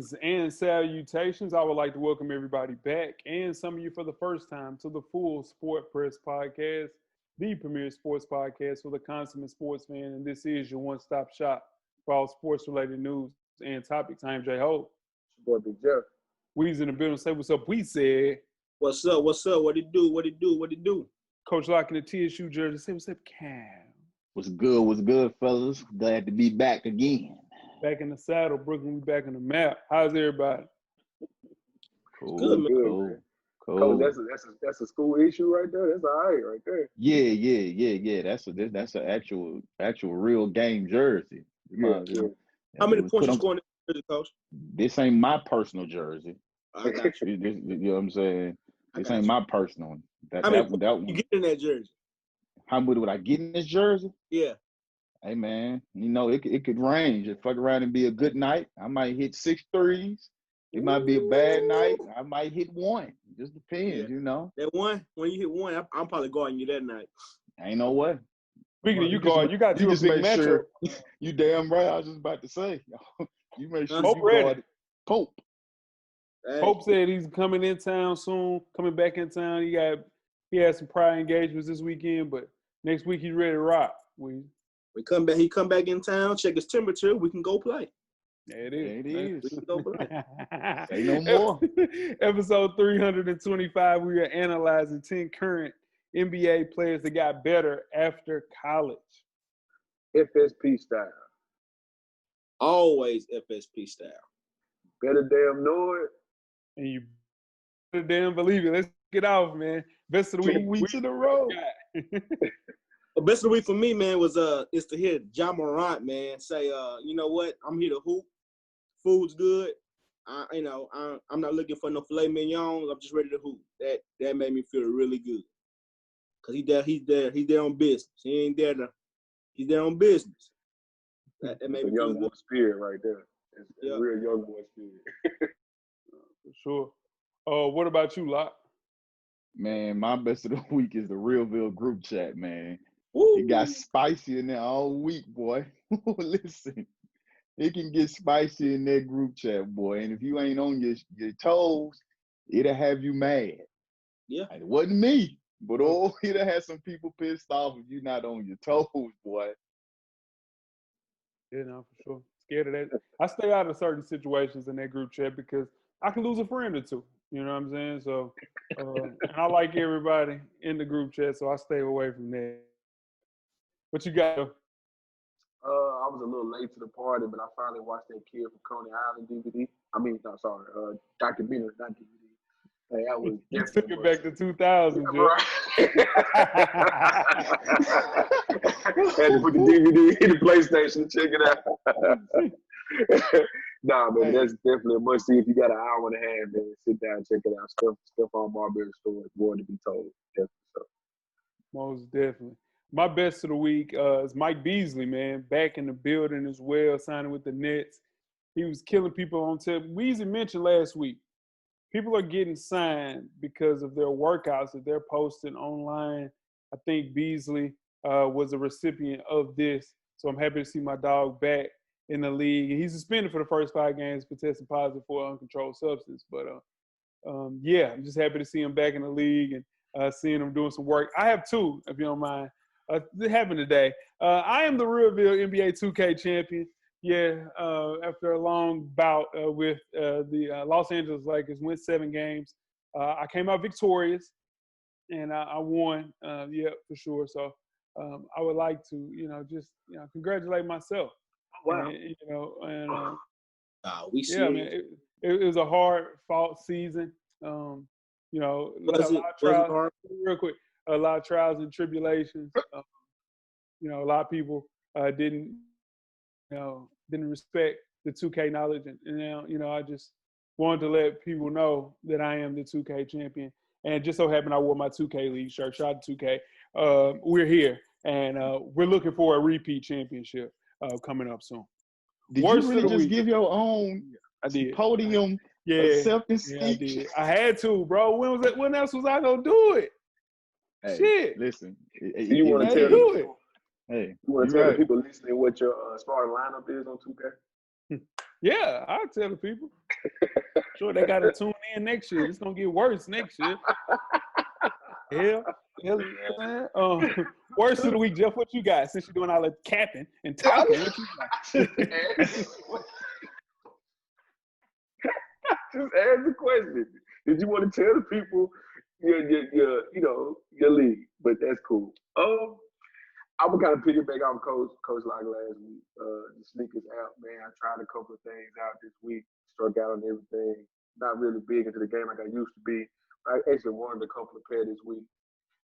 Greetings and salutations. I would like to welcome everybody back and some of you for the first time to the Full Sport Press Podcast, the premier sports podcast for the consummate sports fan. And this is your one-stop shop for all sports-related news and topics. I am Jay Hope. Boy, Big Jeff. Weezy in the building. Say what's up. We said. What's up? What's up? What it do? What it do? What it do? Coach Lock in the TSU jersey. Say what's up, Cam. What's good? What's good, fellas? Glad to be back again. Back in the saddle. Brooklyn, we back in the map. How's everybody? Cool, Good, man. Cool. Coach, that's a school issue right there. That's all right there. Yeah. That's an actual real game jersey. Yeah. How many points you scoring in the jersey, Coach? This ain't my personal jersey. I got you. You know what I'm saying? This ain't my personal one. How many points you get in that jersey? How much would I get in this jersey? Yeah. Hey, man, you know, it could range. If fuck around and be a good night, I might hit 6 threes. It might be a bad night. I might hit one. It just depends, you know. That one, when you hit one, I'm probably guarding you that night. Ain't no way. Speaking of you guard, you got you a just big make matchup. sure. You damn right. I was just about to say. You make sure Pope you guard Pope. Hey. Pope said he's coming in town soon, coming back in town. He had some prior engagements this weekend, but next week he's ready to rock. He come back in town, check his temperature, we can go play. There it is. We can go play. Say no more. Episode 325, we are analyzing 10 current NBA players that got better after college. FSP style. Always FSP style. Better damn know it. And you better damn believe it. Let's get off, man. Best of the 2 week. weeks in a row. The best of the week for me, man, was is to hear Ja Morant, man, say, you know what? I'm here to hoop. Food's good. I'm not looking for no filet mignons. I'm just ready to hoop. That made me feel really good. Cause he's there on business. He's there on business. That made me a young feel boy good. spirit right there. It's Yeah. a real young boy spirit. For sure. What about you, Locke? Man, my best of the week is the Realville group chat, man. Woo. It got spicy in there all week, boy. Listen, it can get spicy in that group chat, boy. And if you ain't on your toes, it'll have you mad. Yeah. And it wasn't me, but it'll have some people pissed off if you're not on your toes, boy. Yeah, no, for sure. Scared of that. I stay out of certain situations in that group chat because I can lose a friend or two. You know what I'm saying? So, and I like everybody in the group chat, so I stay away from that. What you got? I was a little late to the party, but I finally watched that Kid from Coney Island DVD. Documentary, not DVD. Hey, I was You took it back to 2000, Jeff. right. Had to put the DVD in the PlayStation to check it out. Nah, man, that's definitely a must see if you got an hour and a half, man. Sit down and check it out. Stuff on Marbury Store is more to be told. Definitely so. Most definitely. My best of the week is Mike Beasley, man. Back in the building as well, signing with the Nets. He was killing people on tip. Weezy mentioned last week, people are getting signed because of their workouts that they're posting online. I think Beasley was a recipient of this. So I'm happy to see my dog back in the league. He's suspended for the first 5 games for testing positive for an uncontrolled substance. But, yeah, I'm just happy to see him back in the league and seeing him doing some work. I have 2, if you don't mind. It happened today. I am the Realville NBA 2K champion. Yeah, after a long bout with the Los Angeles Lakers, went 7 games. I came out victorious, and I won. Yeah, for sure. So I would like to, just congratulate myself. Wow. And We see. yeah, man, it was a hard-fought season. A lot of trials. Real quick, a lot of trials and tribulations. A lot of people didn't respect the 2K knowledge, and now, I just wanted to let people know that I am the 2K champion. And just so happened I wore my 2K League shirt. Shout out to 2K. We're here, and we're looking for a repeat championship coming up soon. Did you really just give your own podium acceptance speech? I did. I had to, bro. When was it? When else was I gonna do it? Hey, shit. Listen, you want to tell do it? Hey, you want to tell the people listening what your starting lineup is on 2K? Yeah, I'll tell the people. Sure, they got to tune in next year. It's going to get worse next year. Hell, man. Worst of the week, Jeff, what you got? Since you're doing all the capping and talking, what you got? Just ask the question. Did you want to tell the people your league? But that's cool. I'm gonna kind of piggyback off Coach Lock last week. The sneakers out, man. I tried a couple of things out this week. Struck out on everything. Not really big into the game like I used to be. I actually wanted a couple of pair this week.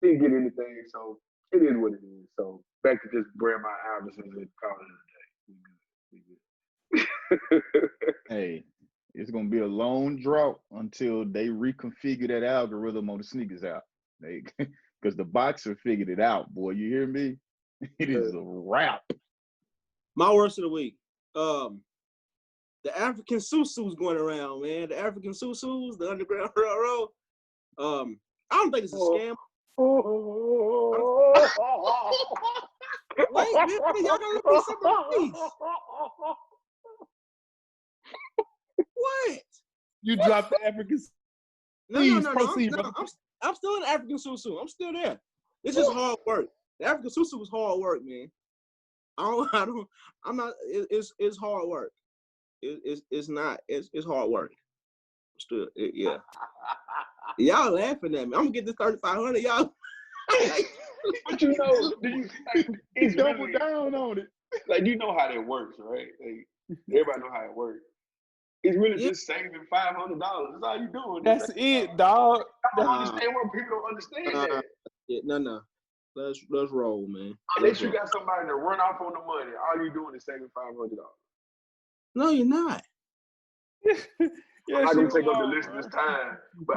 Didn't get anything, so it is what it is. So back to just wearing my Iversons and calling it a day. We good. Hey, it's gonna be a long drought until they reconfigure that algorithm on the sneakers out. Because the boxer figured it out, boy. You hear me? It is a wrap. My worst of the week. The African susus going around, man. The African susus, the Underground Railroad. I don't think it's a scam. Wait, man, y'all gotta look at some of these. What? You dropped the African. No. I'm still in the African susu. I'm still there. It's just hard work. The African susu was hard work, man. It's hard work. It's hard work. Still, yeah. Y'all laughing at me. I'm gonna get this 3,500. Y'all. But you know, He's double down on it. Like, you know how that works, right? Like, everybody know how it works. It's really just saving $500. That's all you doing. That's it, dog. I don't understand why people don't understand that. No. Let's roll, man. Unless you got somebody to run off on the money, all you doing is saving $500. No, you're not. I'm not gonna take up the listeners' time, but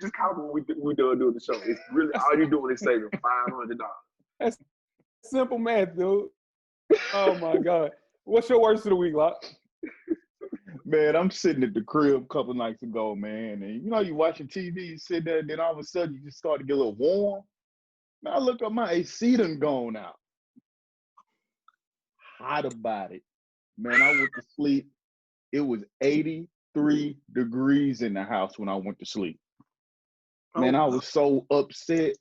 just count when we done doing the show. It's really all you doing is saving $500. That's simple math, dude. Oh my God. What's your worst of the week, Locke? Man, I'm sitting at the crib a couple nights ago, man, and you watching TV, you sit there, and then all of a sudden you just start to get a little warm. Man, I look up, my AC done gone out. Hot about it. Man, I went to sleep. It was 83 degrees in the house when I went to sleep. Man, I was so upset.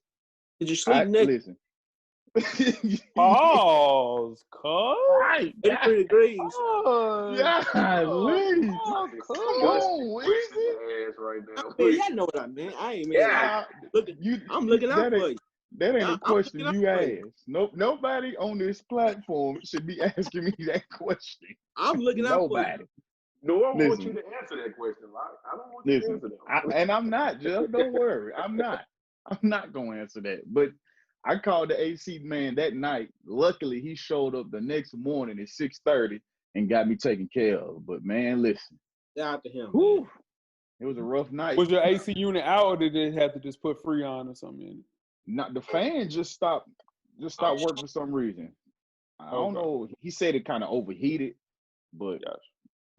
Did you sleep naked? Listen. Pause, cuz. Right. 83 degrees. Yeah, Lee. Come on, Weezy. Right now. Y'all know what I meant. I ain't mean I'm looking out for you. That ain't a question you asked. Nope, nobody on this platform should be asking me that question. I'm looking out for you. No, I want you to answer that question. I don't want you to answer that. And I'm not, Jeff. Don't worry. I'm not going to answer that. But I called the AC man that night. Luckily, he showed up the next morning at 6:30 and got me taken care of. But, man, listen. Shout out to him. Whew, it was a rough night. Was your AC unit out, or did it have to just put Freon or something in it? Not the fan just stopped working for some reason. I don't know. He said it kind of overheated, but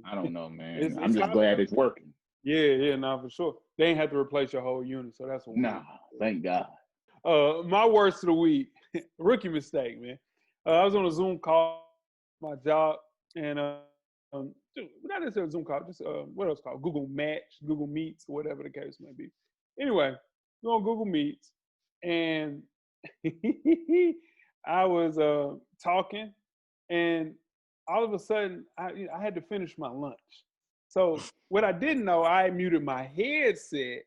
I don't know, man. I'm just glad it's working. Yeah, for sure. They ain't have to replace your whole unit, so that's one. Nah, thank God. My worst of the week, rookie mistake, man. I was on a Zoom call, my job, and not necessarily a Zoom call, just what else called? Google Meets, whatever the case may be. Anyway, we're on Google Meets, and I was talking, and all of a sudden, I had to finish my lunch. So what I didn't know, I muted my headset,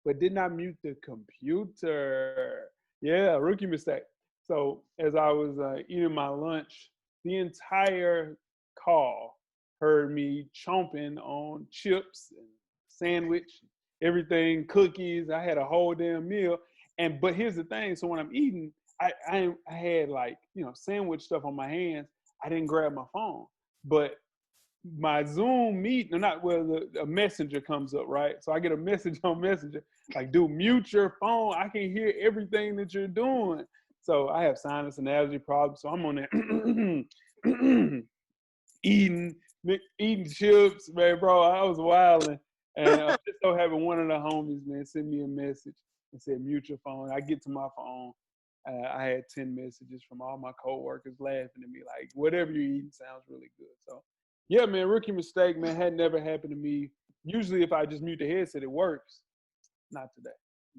but did not mute the computer. Yeah, rookie mistake. So as I was eating my lunch, the entire call heard me chomping on chips, and sandwich, everything, cookies. I had a whole damn meal. But here's the thing. So when I'm eating, I had sandwich stuff on my hands. I didn't grab my phone. But my Zoom meet, a messenger comes up, right? So I get a message on Messenger, like, dude, mute your phone. I can hear everything that you're doing. So I have sinus and allergy problems. So I'm on there eating chips, man, bro. I was wilding. And just so having one of the homies, man, send me a message and said, mute your phone. I get to my phone. I had 10 messages from all my coworkers laughing at me, like, whatever you're eating sounds really good. So Yeah, man, rookie mistake, man, had never happened to me. Usually if I just mute the headset, it works. Not today.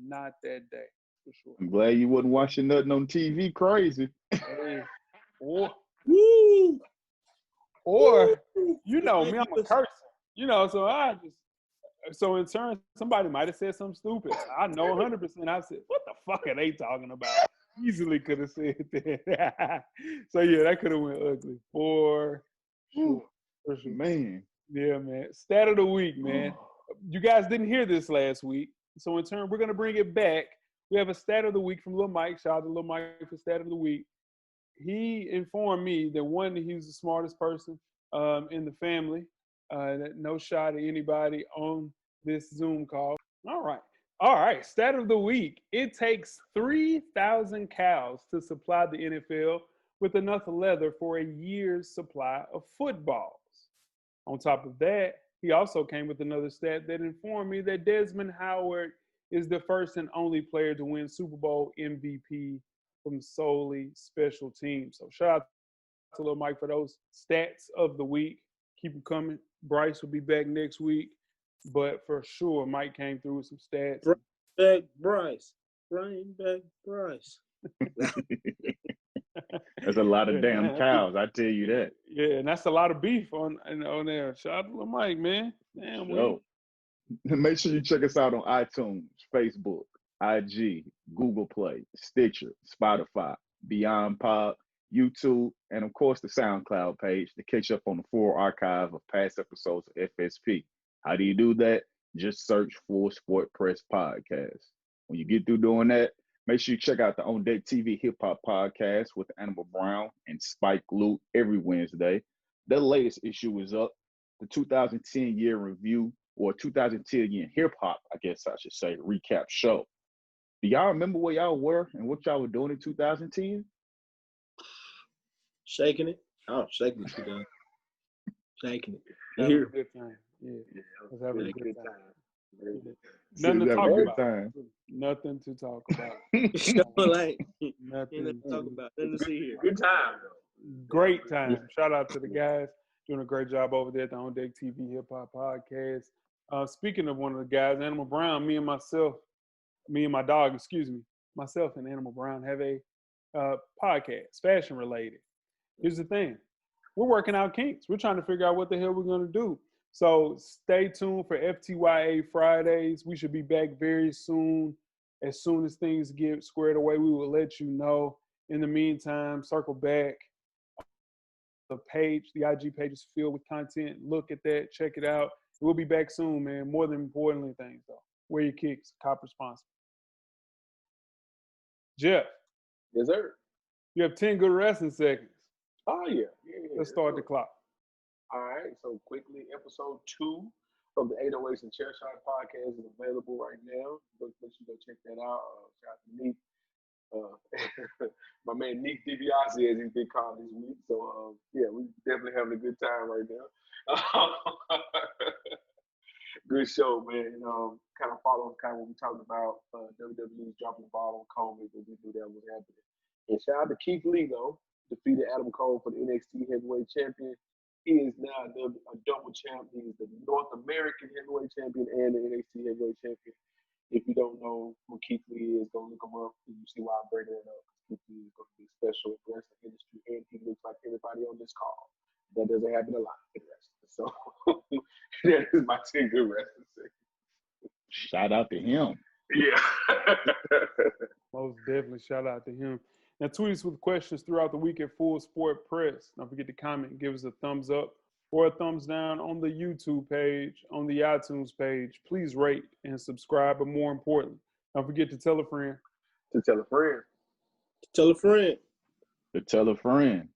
Not that day, for sure. I'm glad you wasn't watching nothing on TV crazy. Hey, or, Woo! you know me, I'm a cursor. You know, so in turn, somebody might have said something stupid. I know 100% I said, what the fuck are they talking about? Easily could have said that. So, yeah, that could have went ugly. For sure. Man. Yeah, man. Stat of the week, man. You guys didn't hear this last week. So, in turn, we're going to bring it back. We have a stat of the week from Lil Mike. Shout out to Lil Mike for stat of the week. He informed me that, one, he was the smartest person in the family. That no shot at anybody on this Zoom call. All right. Stat of the week. It takes 3,000 cows to supply the NFL with enough leather for a year's supply of footballs. On top of that, he also came with another stat that informed me that Desmond Howard is the first and only player to win Super Bowl MVP from solely special teams. So shout out to Lil Mike for those stats of the week. Keep them coming. Bryce will be back next week. But for sure, Mike came through with some stats. Bring back Bryce. Bring back Bryce. There's a lot of damn cows, I tell you that. Yeah, and that's a lot of beef on there. Shout out to Lil Mike, man. Damn, So, make sure you check us out on iTunes, Facebook, IG, Google Play, Stitcher, Spotify, Beyond Pod, YouTube, and of course the SoundCloud page to catch up on the full archive of past episodes of FSP. How do you do that? Just search for Sport Press Podcast. When you get through doing that, make sure you check out the On Deck TV Hip Hop Podcast with Animal Brown and Spike Lee every Wednesday. The latest issue is up, the 2010 year review, or 2010 year hip hop, I guess I should say, recap show. Do y'all remember where y'all were and what y'all were doing in 2010? Shaking it. Oh, shaking it, you done. Shaking it. Having a good time. Yeah. Was having a good time. Nothing to talk about. Nothing to talk about. Nothing to see here. Good time, though. Great time. Shout out to the guys doing a great job over there at the On Deck TV Hip Hop Podcast. Speaking of one of the guys, Animal Brown, me and my dog, myself and Animal Brown have a podcast, fashion related. Here's the thing. We're working out kinks. We're trying to figure out what the hell we're going to do. So stay tuned for FTYA Fridays. We should be back very soon. As soon as things get squared away, we will let you know. In the meantime, circle back. The IG page is filled with content. Look at that. Check it out. We'll be back soon, man. More than importantly things, though. Wear your kicks. Cop responsible. Jeff. Yes, sir. You have 10 good wrestling seconds. Oh, yeah. Let's start the clock. All right. So quickly, episode 2 of the 808s and Chair Shot podcast is available right now. Make sure you go check that out. Shout out to Neek. My man Neek DiBiase, as he's been called this week. So, yeah, we definitely having a good time right now. Good show, man. Kind of follows what we talked about. WWE dropping the ball on COVID, but we knew that was happening. And shout out to Keith Lee, though. Defeated Adam Cole for the NXT Heavyweight Champion. He is now a double champ. He is the North American Heavyweight Champion and the NXT Heavyweight Champion. If you don't know who Keith Lee is, go look him up. You see why I'm bringing it up. Keith Lee is going to be special in the wrestling industry, and he looks like everybody on this call. That doesn't happen a lot in wrestling. So that is my 10 good wrestling segment. Shout out to him. Yeah. Most definitely shout out to him. Now, tweet us with questions throughout the week at Full Sport Press. Don't forget to comment and give us a thumbs up or a thumbs down on the YouTube page, on the iTunes page. Please rate and subscribe, but more importantly, don't forget to tell a friend. To tell a friend. Tell a friend. To tell a friend.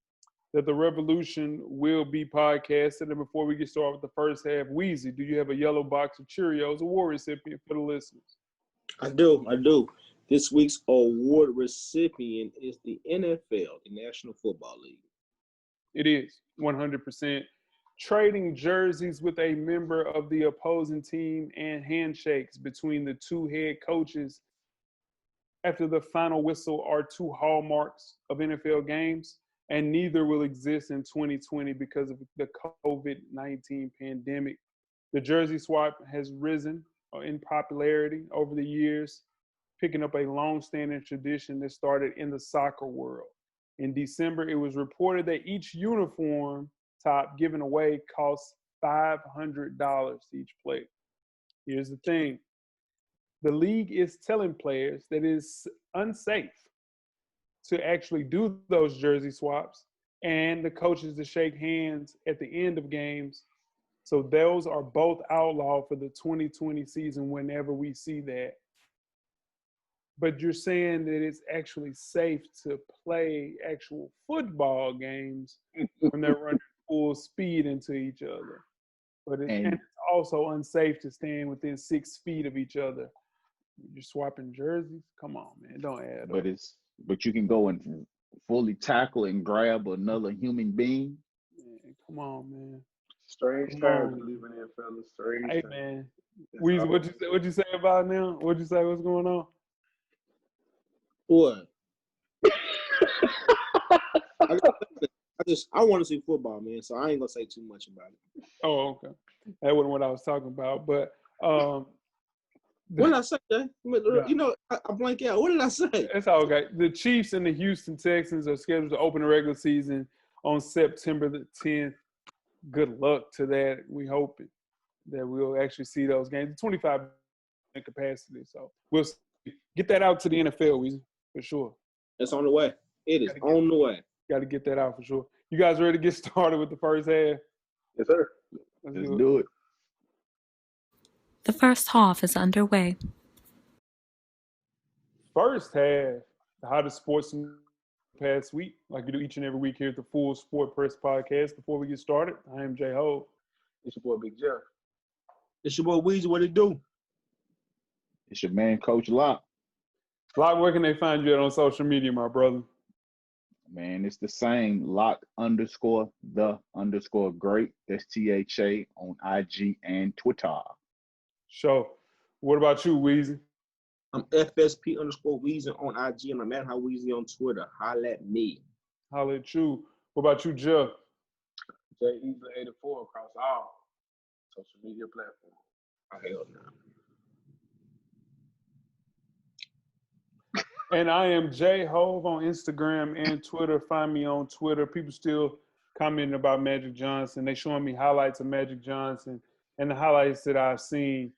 That the revolution will be podcasted. And before we get started with the first half, Weezy, do you have a yellow box of Cheerios award recipient for the listeners? I do. This week's award recipient is the NFL, the National Football League. It is 100%. Trading jerseys with a member of the opposing team and handshakes between the two head coaches after the final whistle are two hallmarks of NFL games. and neither will exist in 2020 because of the COVID-19 pandemic. The jersey swap has risen in popularity over the years, picking up a long-standing tradition that started in the soccer world. In December, it was reported that each uniform top given away costs $500 to each player. Here's the thing. The league is telling players that it is unsafe to actually do those jersey swaps and the coaches to shake hands at the end of games. So those are both outlawed for the 2020 season whenever we see that. But you're saying that it's actually safe to play actual football games when they're running full speed into each other. But and it's also unsafe to stand within 6 feet of each other. You're swapping jerseys? Come on, man. Don't add up. But you can go and fully tackle and grab another human being. Man, come on, man. Strange times we living in, fellas. Strange Hey, times. man. Weezy, what'd you say about now? What'd you say? What's going on? What? I want to see football, man. So I ain't gonna say too much about it. Oh, okay. That wasn't what I was talking about, but what did I say, Jay? You know, I blank out. What did I say? It's all okay. The Chiefs and the Houston Texans are scheduled to open the regular season on September the 10th. Good luck to that. We hope that we'll actually see those games. 25 capacity, so we'll see. Get that out to the NFL, Weezy, for sure. It's on the way. It is on the way. Got to get that out for sure. You guys ready to get started with the first half? Yes, sir. Let's do it. The first half is underway. First half, the hottest sports in the past week, like we do each and every week here at the Full Sport Press Podcast. Before we get started, I am Jay Ho. It's your boy Big Jeff. It's your boy Weezy. What it do? It's your man, Coach Locke. Locke, where can they find you at on social media, my brother? Man, it's the same. Lock_the_great. That's THA on IG and Twitter. Sure. What about you, Weezy? I'm FSP_Weezy on IG and I'm at How Weezy on Twitter. Holla at me. Holla at you. What about you, Jeff? Jay Easley 84 across all social media platforms. Oh, hell no. And I am Jay Hove on Instagram and Twitter. Find me on Twitter. People still commenting about Magic Johnson. They showing me highlights of Magic Johnson. And the highlights that I've seen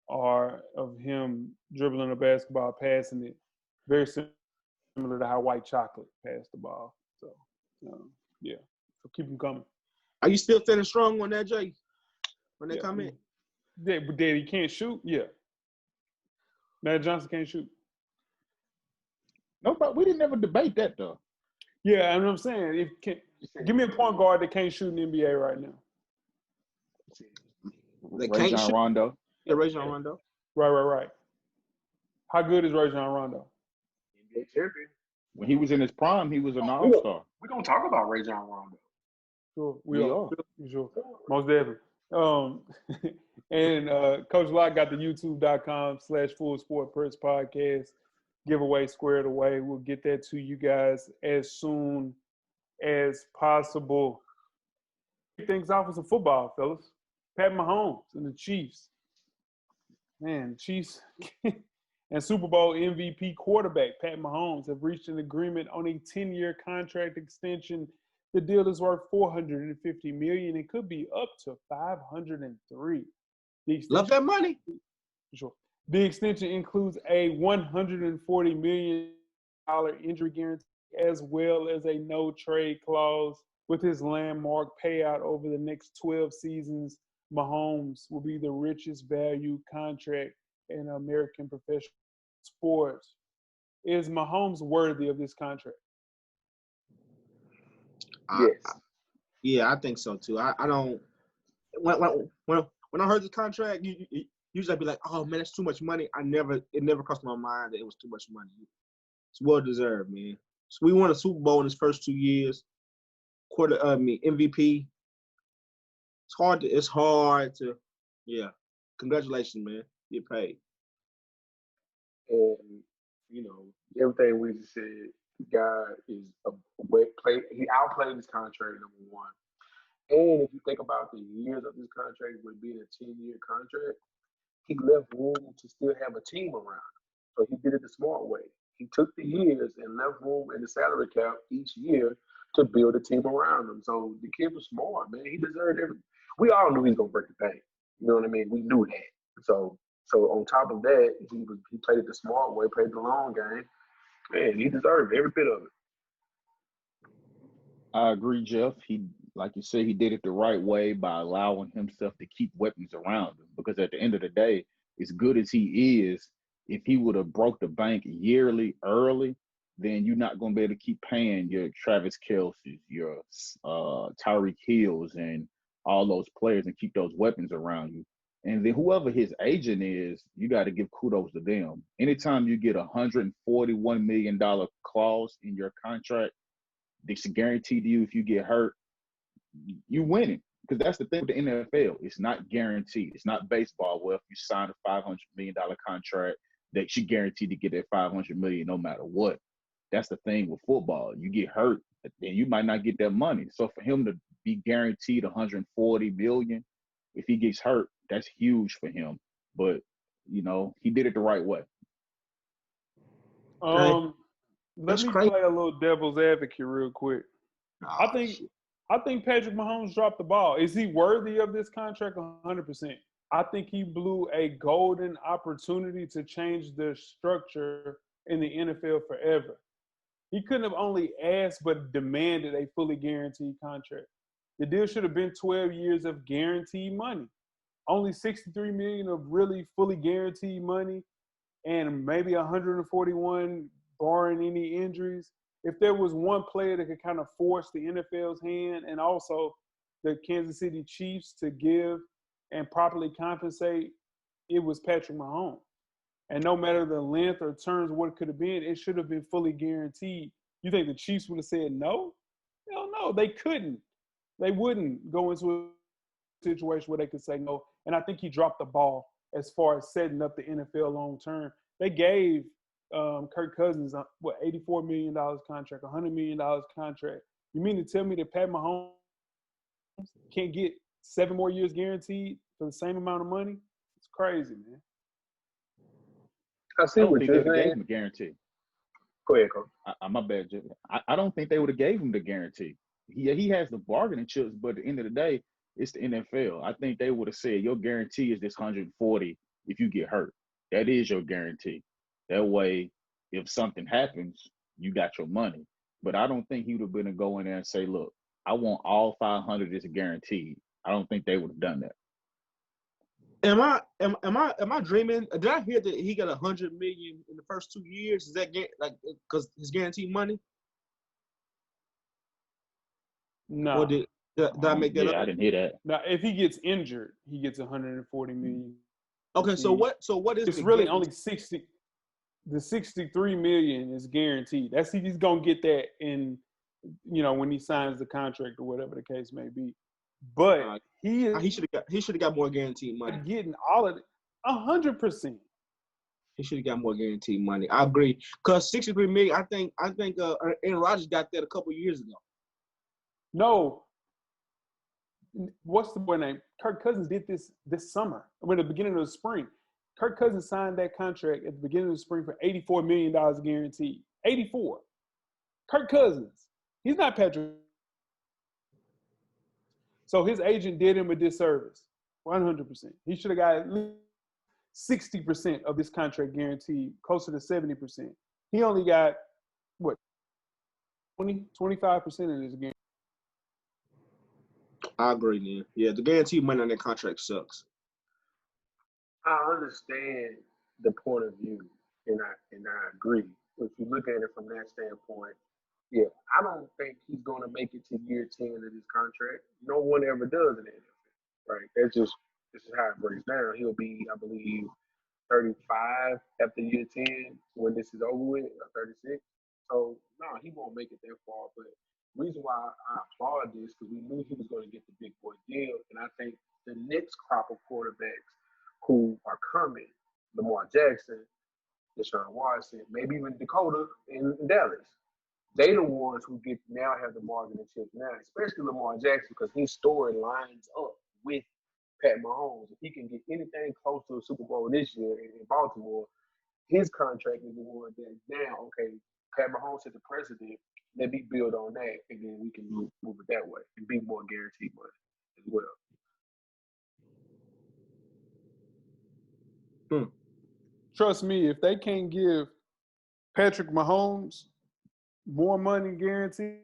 are of him dribbling a basketball, passing it. Very similar to how White Chocolate passed the ball. So, yeah. So keep them coming. Are you still standing strong on that, Jay? When they come in? But Dad, he can't shoot? Yeah. Magic Johnson can't shoot. No, but we didn't ever debate that, though. Yeah, and I'm saying, give me a point guard that can't shoot in the NBA right now. Rajon Rondo. Yeah, Rajon Rondo. Right. How good is Rajon Rondo? NBA champion. When he was in his prime, he was an all-star. We're going to talk about Rajon Rondo. Sure, we are. Sure. Most definitely. And Coach Locke got the youtube.com/Full Sport Press Podcast giveaway squared away. We'll get that to you guys as soon as possible. Kick things off with some football, fellas. Pat Mahomes and the Chiefs. Man, Chiefs and Super Bowl MVP quarterback Pat Mahomes have reached an agreement on a 10-year contract extension. The deal is worth $450 million and could be up to $503 million. Love that money. Sure. The extension includes a $140 million injury guarantee as well as a no-trade clause. With his landmark payout over the next 12 seasons, Mahomes will be the richest value contract in American professional sports. Is Mahomes worthy of this contract? Yes. Yeah, I think so too. I don't. When I heard this contract, usually I'd be like, "Oh man, that's too much money." It never crossed my mind that it was too much money. It's well deserved, man. So we won a Super Bowl in his first 2 years. MVP. It's hard to. Yeah. Congratulations, man. Get paid. And everything we just said, This guy is he outplayed his contract, number one. And if you think about the years of this contract, with being a 10-year contract, he left room to still have a team around. So he did it the smart way. He took the years and left room in the salary cap each year to build a team around him. So the kid was smart, man. He deserved everything. We all knew he was gonna break the bank. You know what I mean? We knew that. So on top of that, he played it the smart way, played the long game. Man, he deserved every bit of it. I agree, Jeff. He, like you said, he did it the right way by allowing himself to keep weapons around him. Because at the end of the day, as good as he is, if he would have broke the bank yearly early, then you're not going to be able to keep paying your Travis Kelce's, your Tyreek Hills, and all those players and keep those weapons around you. And then whoever his agent is, you got to give kudos to them. Anytime you get $141 million clause in your contract, it's guaranteed to you if you get hurt, you winning. Because that's the thing with the NFL. It's not guaranteed. It's not baseball where if you sign a $500 million contract, that you're guaranteed to get that $500 million no matter what. That's the thing with football. You get hurt, then you might not get that money. So for him to be guaranteed $140 million, if he gets hurt, that's huge for him. But, you know, he did it the right way. Let me play a little devil's advocate real quick. I think Patrick Mahomes dropped the ball. Is he worthy of this contract? 100%. I think he blew a golden opportunity to change the structure in the NFL forever. He couldn't have only asked but demanded a fully guaranteed contract. The deal should have been 12 years of guaranteed money. Only $63 million of really fully guaranteed money, and maybe 141 barring any injuries. If there was one player that could kind of force the NFL's hand and also the Kansas City Chiefs to give and properly compensate, it was Patrick Mahomes. And no matter the length or terms of what it could have been, it should have been fully guaranteed. You think the Chiefs would have said no? Hell no, they couldn't. They wouldn't go into a situation where they could say no. And I think he dropped the ball as far as setting up the NFL long term. They gave Kirk Cousins, $84 million contract, $100 million contract. You mean to tell me that Pat Mahomes can't get 7 more years guaranteed for the same amount of money? It's crazy, man. I see what you're saying. Gave him a guarantee. Go ahead, Coach. My bad, Jeff. I don't think they would have gave him the guarantee. He has the bargaining chips, but at the end of the day, it's the NFL. I think they would have said your guarantee is this 140 if you get hurt. That is your guarantee. That way, if something happens, you got your money. But I don't think he would have been to go in there and say, look, I want all 500 as a guaranteed. I don't think they would have done that. Am I dreaming? Did I hear that he got $100 million in the first 2 years? Is that like because his guaranteed money? No. Or did I make that up? I didn't hear that. Now, if he gets injured, he gets $140 million. Okay, so what is it's really only 60? The $63 million is guaranteed. He's gonna get that in, when he signs the contract or whatever the case may be. But he should have got more guaranteed money. Getting all of it, 100%. He should have got more guaranteed money. I agree. Cause $63 million, I think Aaron Rodgers got that a couple years ago. No. What's the boy name? Kirk Cousins did this summer. At the beginning of the spring. Kirk Cousins signed that contract at the beginning of the spring for $84 million guaranteed. 84. Kirk Cousins. He's not Patrick. So his agent did him a disservice. 100%. He should have got at least 60% of this contract guaranteed, closer to 70%. He only got, 20, 25% of this guarantee. I agree, man. Yeah, the guaranteed money on that contract sucks. I understand the point of view, and I agree. If you look at it from that standpoint, yeah, I don't think he's going to make it to year 10 of his contract. No one ever does in the NFL, right? This is how it breaks down. He'll be, I believe, 35 after year 10 when this is over with, or 36. So, no, he won't make it that far. But the reason why I applaud this, because we knew he was going to get the big boy deal, and I think the next crop of quarterbacks who are coming, Lamar Jackson, Deshaun Watson, maybe even Dakota in Dallas. they the ones who get now have the margin of chip now, especially Lamar Jackson, because his story lines up with Pat Mahomes. If he can get anything close to a Super Bowl this year in Baltimore, his contract is the one that now, okay, Pat Mahomes is the president. Let me build on that, and then we can move it that way and be more guaranteed money as well. Trust me, if they can't give Patrick Mahomes more money guaranteed,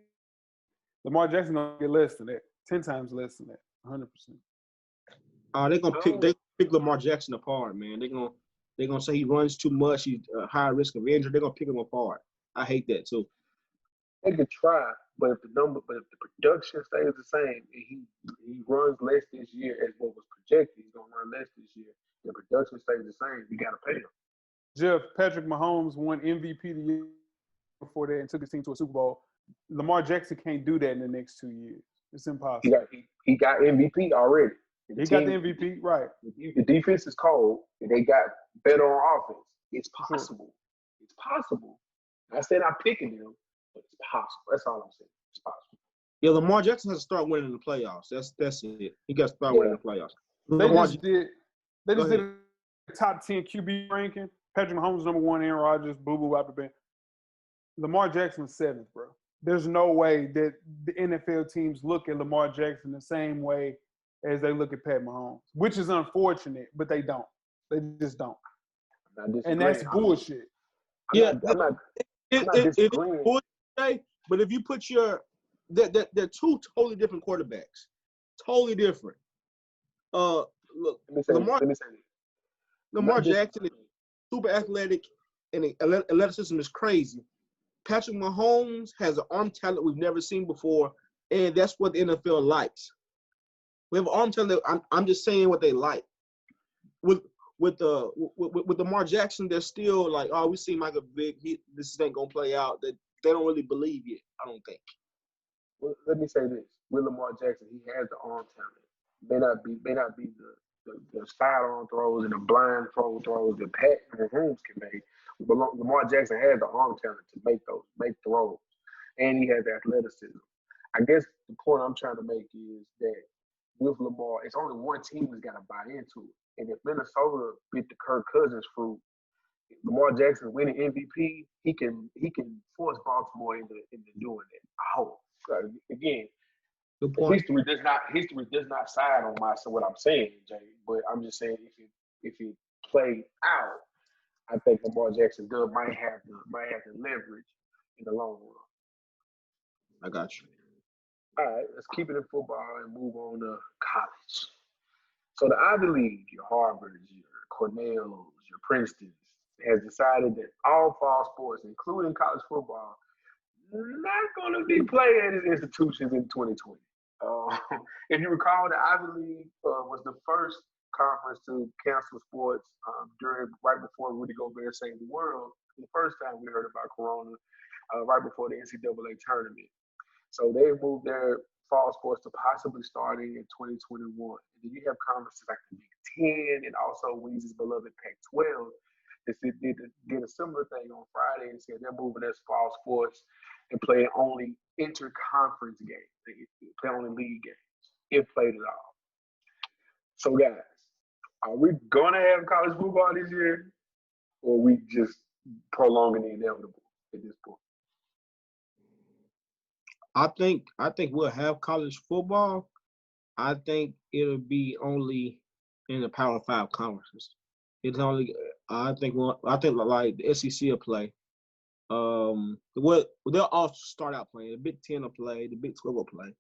Lamar Jackson gonna get less than that, 10 times less than that, 100%. They're gonna pick Lamar Jackson apart, man. They're gonna say he runs too much, he's high risk of injury. They're gonna pick him apart. I hate that too. They could try, but if the production stays the same and he runs less this year as what was projected, he's gonna run less this year. The production stays the same. You gotta pay him. Jeff, Patrick Mahomes won MVP the year before that and took his team to a Super Bowl. Lamar Jackson can't do that in the next 2 years. It's impossible. He got MVP already. He got the MVP, right. The defense is cold, and they got better on offense. It's possible. Sure. It's possible. I said I'm picking him, but it's possible. That's all I'm saying. It's possible. Yeah, Lamar Jackson has to start winning the playoffs. That's it. He got to start winning the playoffs. They just did a top 10 QB ranking. Patrick Mahomes number 1, Aaron Rodgers, boo-boo, bop-bop. Lamar Jackson's 7th, bro. There's no way that the NFL teams look at Lamar Jackson the same way as they look at Pat Mahomes, which is unfortunate, but they don't. They just don't. And that's bullshit. I'm not disagreeing. Bullshit, but if you put they're two totally different quarterbacks. Totally different. Look, Lamar Jackson is super athletic, and the athleticism is crazy. Patrick Mahomes has an arm talent we've never seen before, and that's what the NFL likes. We have arm talent. I'm just saying what they like. With Lamar Jackson, they're still like, oh, we see Michael Vick. This ain't gonna play out. They don't really believe it. I don't think. Well, let me say this: with Lamar Jackson, he has the arm talent. May not be the sidearm throws and the blind throws that Pat Mahomes can make. But Lamar Jackson has the arm talent to make throws, and he has the athleticism. I guess the point I'm trying to make is that with Lamar, it's only one team that's got to buy into it. And if Minnesota bit the Kirk Cousins fruit, Lamar Jackson winning MVP, he can force Baltimore into doing that. I hope. Again, history does not side on what I'm saying, Jay. But I'm just saying if it played out, I think Lamar Jackson might have the leverage in the long run. I got you. All right, let's keep it in football and move on to college. So the Ivy League, your Harvards, your Cornells, your Princetons, has decided that all fall sports, including college football, not going to be played at its institutions in 2020. If you recall, the Ivy League was the first conference to cancel sports right before Rudy Gobert saved the world. The first time we heard about Corona, right before the NCAA tournament. So they moved their fall sports to possibly starting in 2021. And then you have conferences like the Big 10 and also Weezy's beloved Pac-12 that did a similar thing on Friday and said they're moving their fall sports and playing only inter-conference games. They play only league games, if played at all. So guys, are we gonna have college football this year, or are we just prolonging the inevitable at this point? I think we'll have college football. I think it'll be only in the Power 5 conferences. It's only I think like the SEC will play. They'll all start out playing. The Big 10 will play. The Big 12 will play.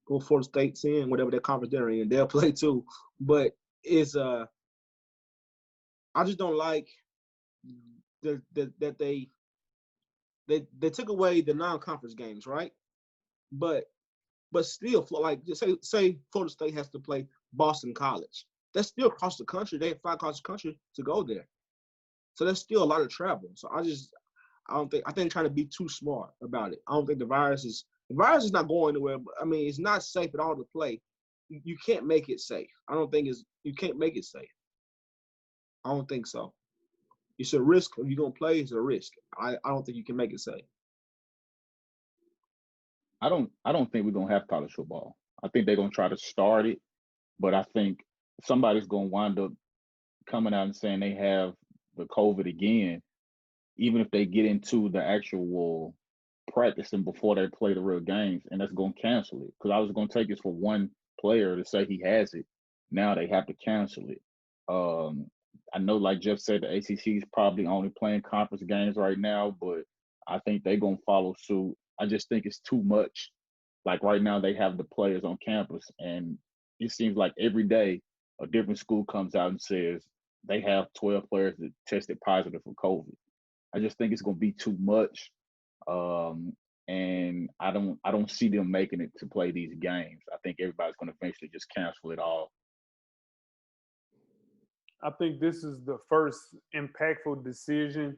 Go Florida State's in whatever their conference they're in. They'll play too. But it's I just don't like that they took away the non-conference games, right? But still, like say Florida State has to play Boston College. That's still across the country. They have fly across the country to go there. So there's still a lot of travel. So I think trying to be too smart about it. I don't think the virus is not going anywhere. But, I mean, it's not safe at all to play. You can't make it safe. You can't make it safe. I don't think so. It's a risk. If you're gonna play, it's a risk. I don't think you can make it safe. I don't think we're gonna have college football. I think they're gonna try to start it, but I think somebody's gonna wind up coming out and saying they have the COVID again, even if they get into the actual practicing before they play the real games, and that's gonna cancel it. Because I was gonna take this for one player to say he has it. Now they have to cancel it. I know, like Jeff said, the ACC is probably only playing conference games right now, but I think they're gonna follow suit. I just think it's too much. Like right now, they have the players on campus, and it seems like every day a different school comes out and says they have 12 players that tested positive for COVID. I just think it's gonna be too much, and I don't see them making it to play these games. I think everybody's gonna eventually just cancel it all. I think this is the first impactful decision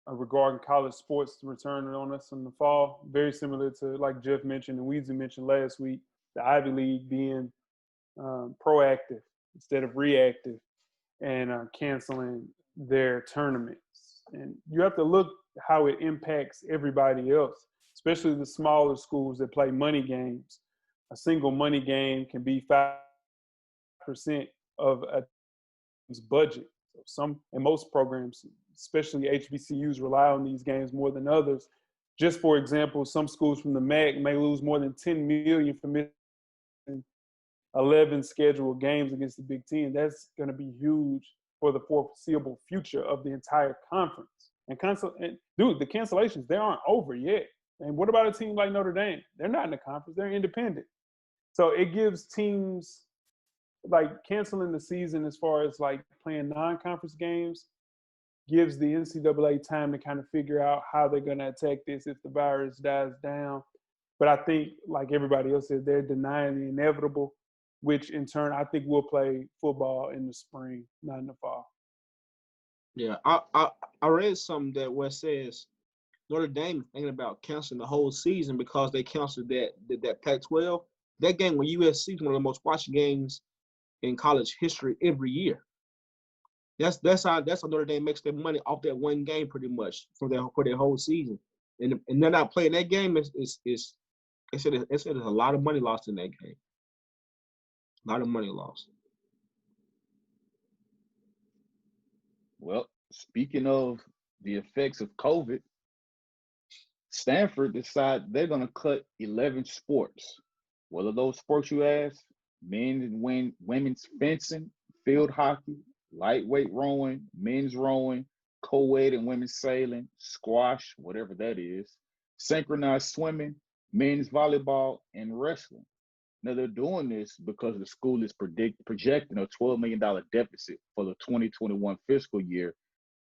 regarding college sports to return on us in the fall. Very similar to, like Jeff mentioned and Weezy mentioned last week, the Ivy League being proactive instead of reactive and canceling their tournaments. And you have to look how it impacts everybody else, especially the smaller schools that play money games. A single money game can be 5% of a budget. So most programs, especially HBCUs, rely on these games more than others. Just for example, some schools from the MAC may lose more than $10 million for missing 11 scheduled games against the Big Ten. That's going to be huge for the foreseeable future of the entire conference. And dude, the cancellations, they aren't over yet. And what about a team like Notre Dame? They're not in the conference, they're independent. So it gives teams, like, canceling the season as far as like playing non-conference games gives the NCAA time to kind of figure out how they're going to attack this if the virus dies down. But I think, like everybody else said, they're denying the inevitable, which in turn I think we'll play football in the spring, not in the fall. Yeah, I read something that where it says Notre Dame is thinking about canceling the whole season because they canceled that Pac-12. That game with USC is one of the most watched games in college history every year. That's how Notre Dame makes their money off that one game pretty much for their whole season. And they're not playing that game. They said there's a lot of money lost in that game. A lot of money lost. Well, speaking of the effects of COVID, Stanford decided they're going to cut 11 sports. What are those sports, you ask? Men's and women's fencing, field hockey, lightweight rowing, men's rowing, co-ed and women's sailing, squash, whatever that is, synchronized swimming, men's volleyball, and wrestling. Now, they're doing this because the school is projecting a $12 million deficit for the 2021 fiscal year,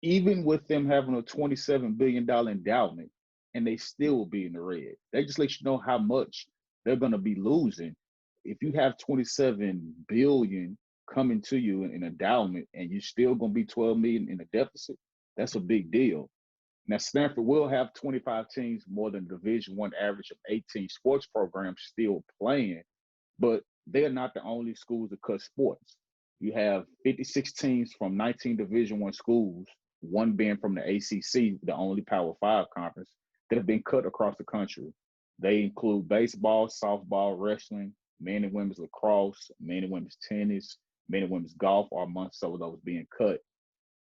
even with them having a $27 billion endowment, and they still will be in the red. That just lets you know how much they're going to be losing. If you have $27 billion coming to you in endowment and you're still going to be $12 million in a deficit, that's a big deal. Now, Stanford will have 25 teams, more than Division I average of 18 sports programs still playing, but they're not the only schools to cut sports. You have 56 teams from 19 Division I schools, one being from the ACC, the only Power 5 conference, that have been cut across the country. They include baseball, softball, wrestling, men and women's lacrosse, men and women's tennis, men and women's golf are amongst some of those being cut.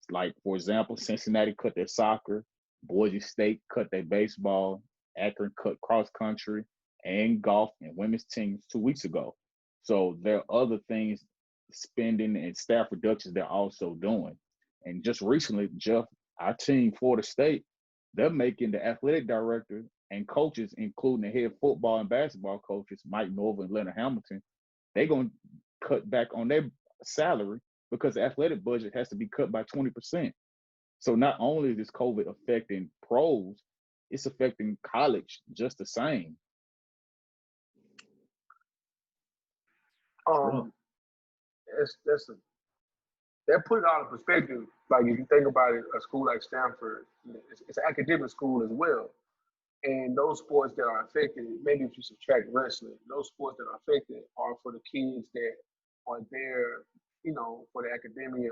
Like, for example, Cincinnati cut their soccer, Boise State cut their baseball, Akron cut cross country and golf and women's teams 2 weeks ago. So there are other things, spending and staff reductions they're also doing. And just recently, Jeff, our team, Florida State, they're making the athletic director and coaches, including the head football and basketball coaches, Mike Norvell and Leonard Hamilton, they're going to cut back on their salary because the athletic budget has to be cut by 20%. So not only is this COVID affecting pros, it's affecting college just the same. That put it all in perspective. Like, if you think about it, a school like Stanford, it's an academic school as well. And those sports that are affected, maybe if you subtract wrestling, those sports that are affected are for the kids that are there, for the academia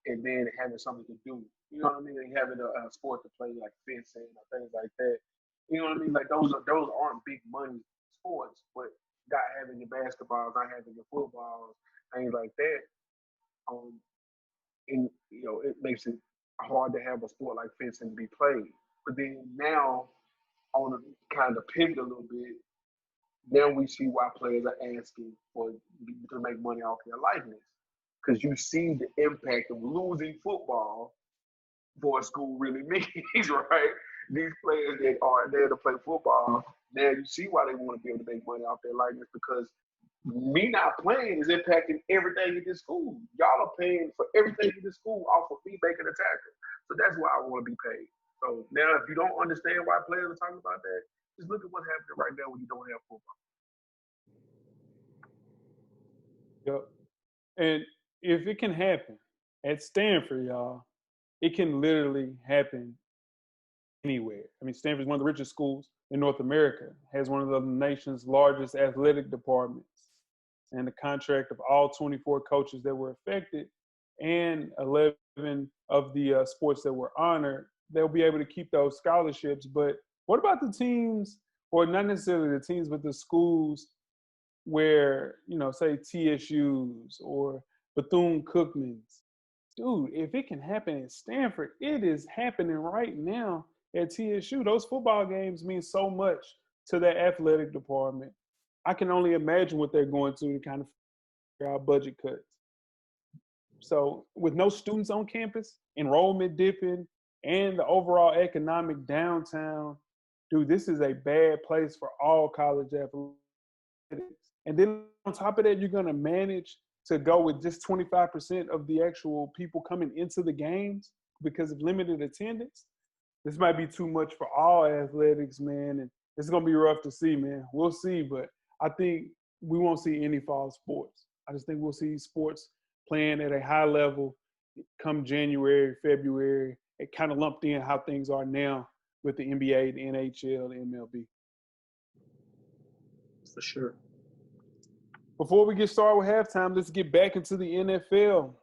and then having something to do. You know what I mean? And having a sport to play like fencing or things like that. You know what I mean? Like those aren't big money sports, but not having your basketballs, not having your footballs, things like that. And it makes it hard to have a sport like fencing be played. But then now, on a kind of pivot a little bit, now we see why players are asking to make money off their likeness, because you see the impact of losing football for a school really means, right? These players that are there to play football, now you see why they want to be able to make money off their likeness, because me not playing is impacting everything in this school. Y'all are paying for everything in the school off of me making a tackle. So that's why I want to be paid. So now if you don't understand why players are talking about that, just look at what's happening right now when you don't have football. Yep. And if it can happen at Stanford, y'all, it can literally happen anywhere. I mean, Stanford is one of the richest schools in North America, has one of the nation's largest athletic departments, and the contract of all 24 coaches that were affected and 11 of the sports that were honored, they'll be able to keep those scholarships. But what about the teams, or not necessarily the teams, but the schools where, say TSU's or Bethune-Cookman's? Dude, if it can happen at Stanford, it is happening right now at TSU. Those football games mean so much to their athletic department. I can only imagine what they're going to kind of figure out budget cuts. So with no students on campus, enrollment dipping, and the overall economic downtown, dude, this is a bad place for all college athletics. And then on top of that, you're going to manage to go with just 25% of the actual people coming into the games because of limited attendance. This might be too much for all athletics, man, and it's going to be rough to see, man. We'll see, but I think we won't see any fall sports. I just think we'll see sports playing at a high level come January, February. It kind of lumped in how things are now with the NBA, the NHL, the MLB. For sure. Before we get started with halftime, let's get back into the NFL.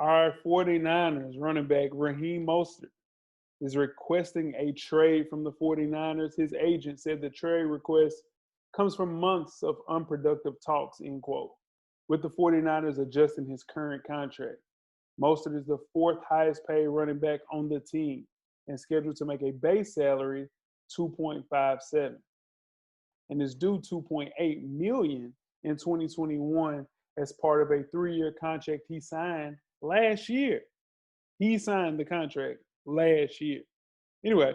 Our 49ers running back Raheem Mostert is requesting a trade from the 49ers. His agent said the trade request comes from months of unproductive talks, end quote, with the 49ers adjusting his current contract. Mostert is the fourth highest paid running back on the team and scheduled to make a base salary $2.57 and is due $2.8 million in 2021 as part of a 3-year contract he signed last year. He signed the contract last year. Anyway,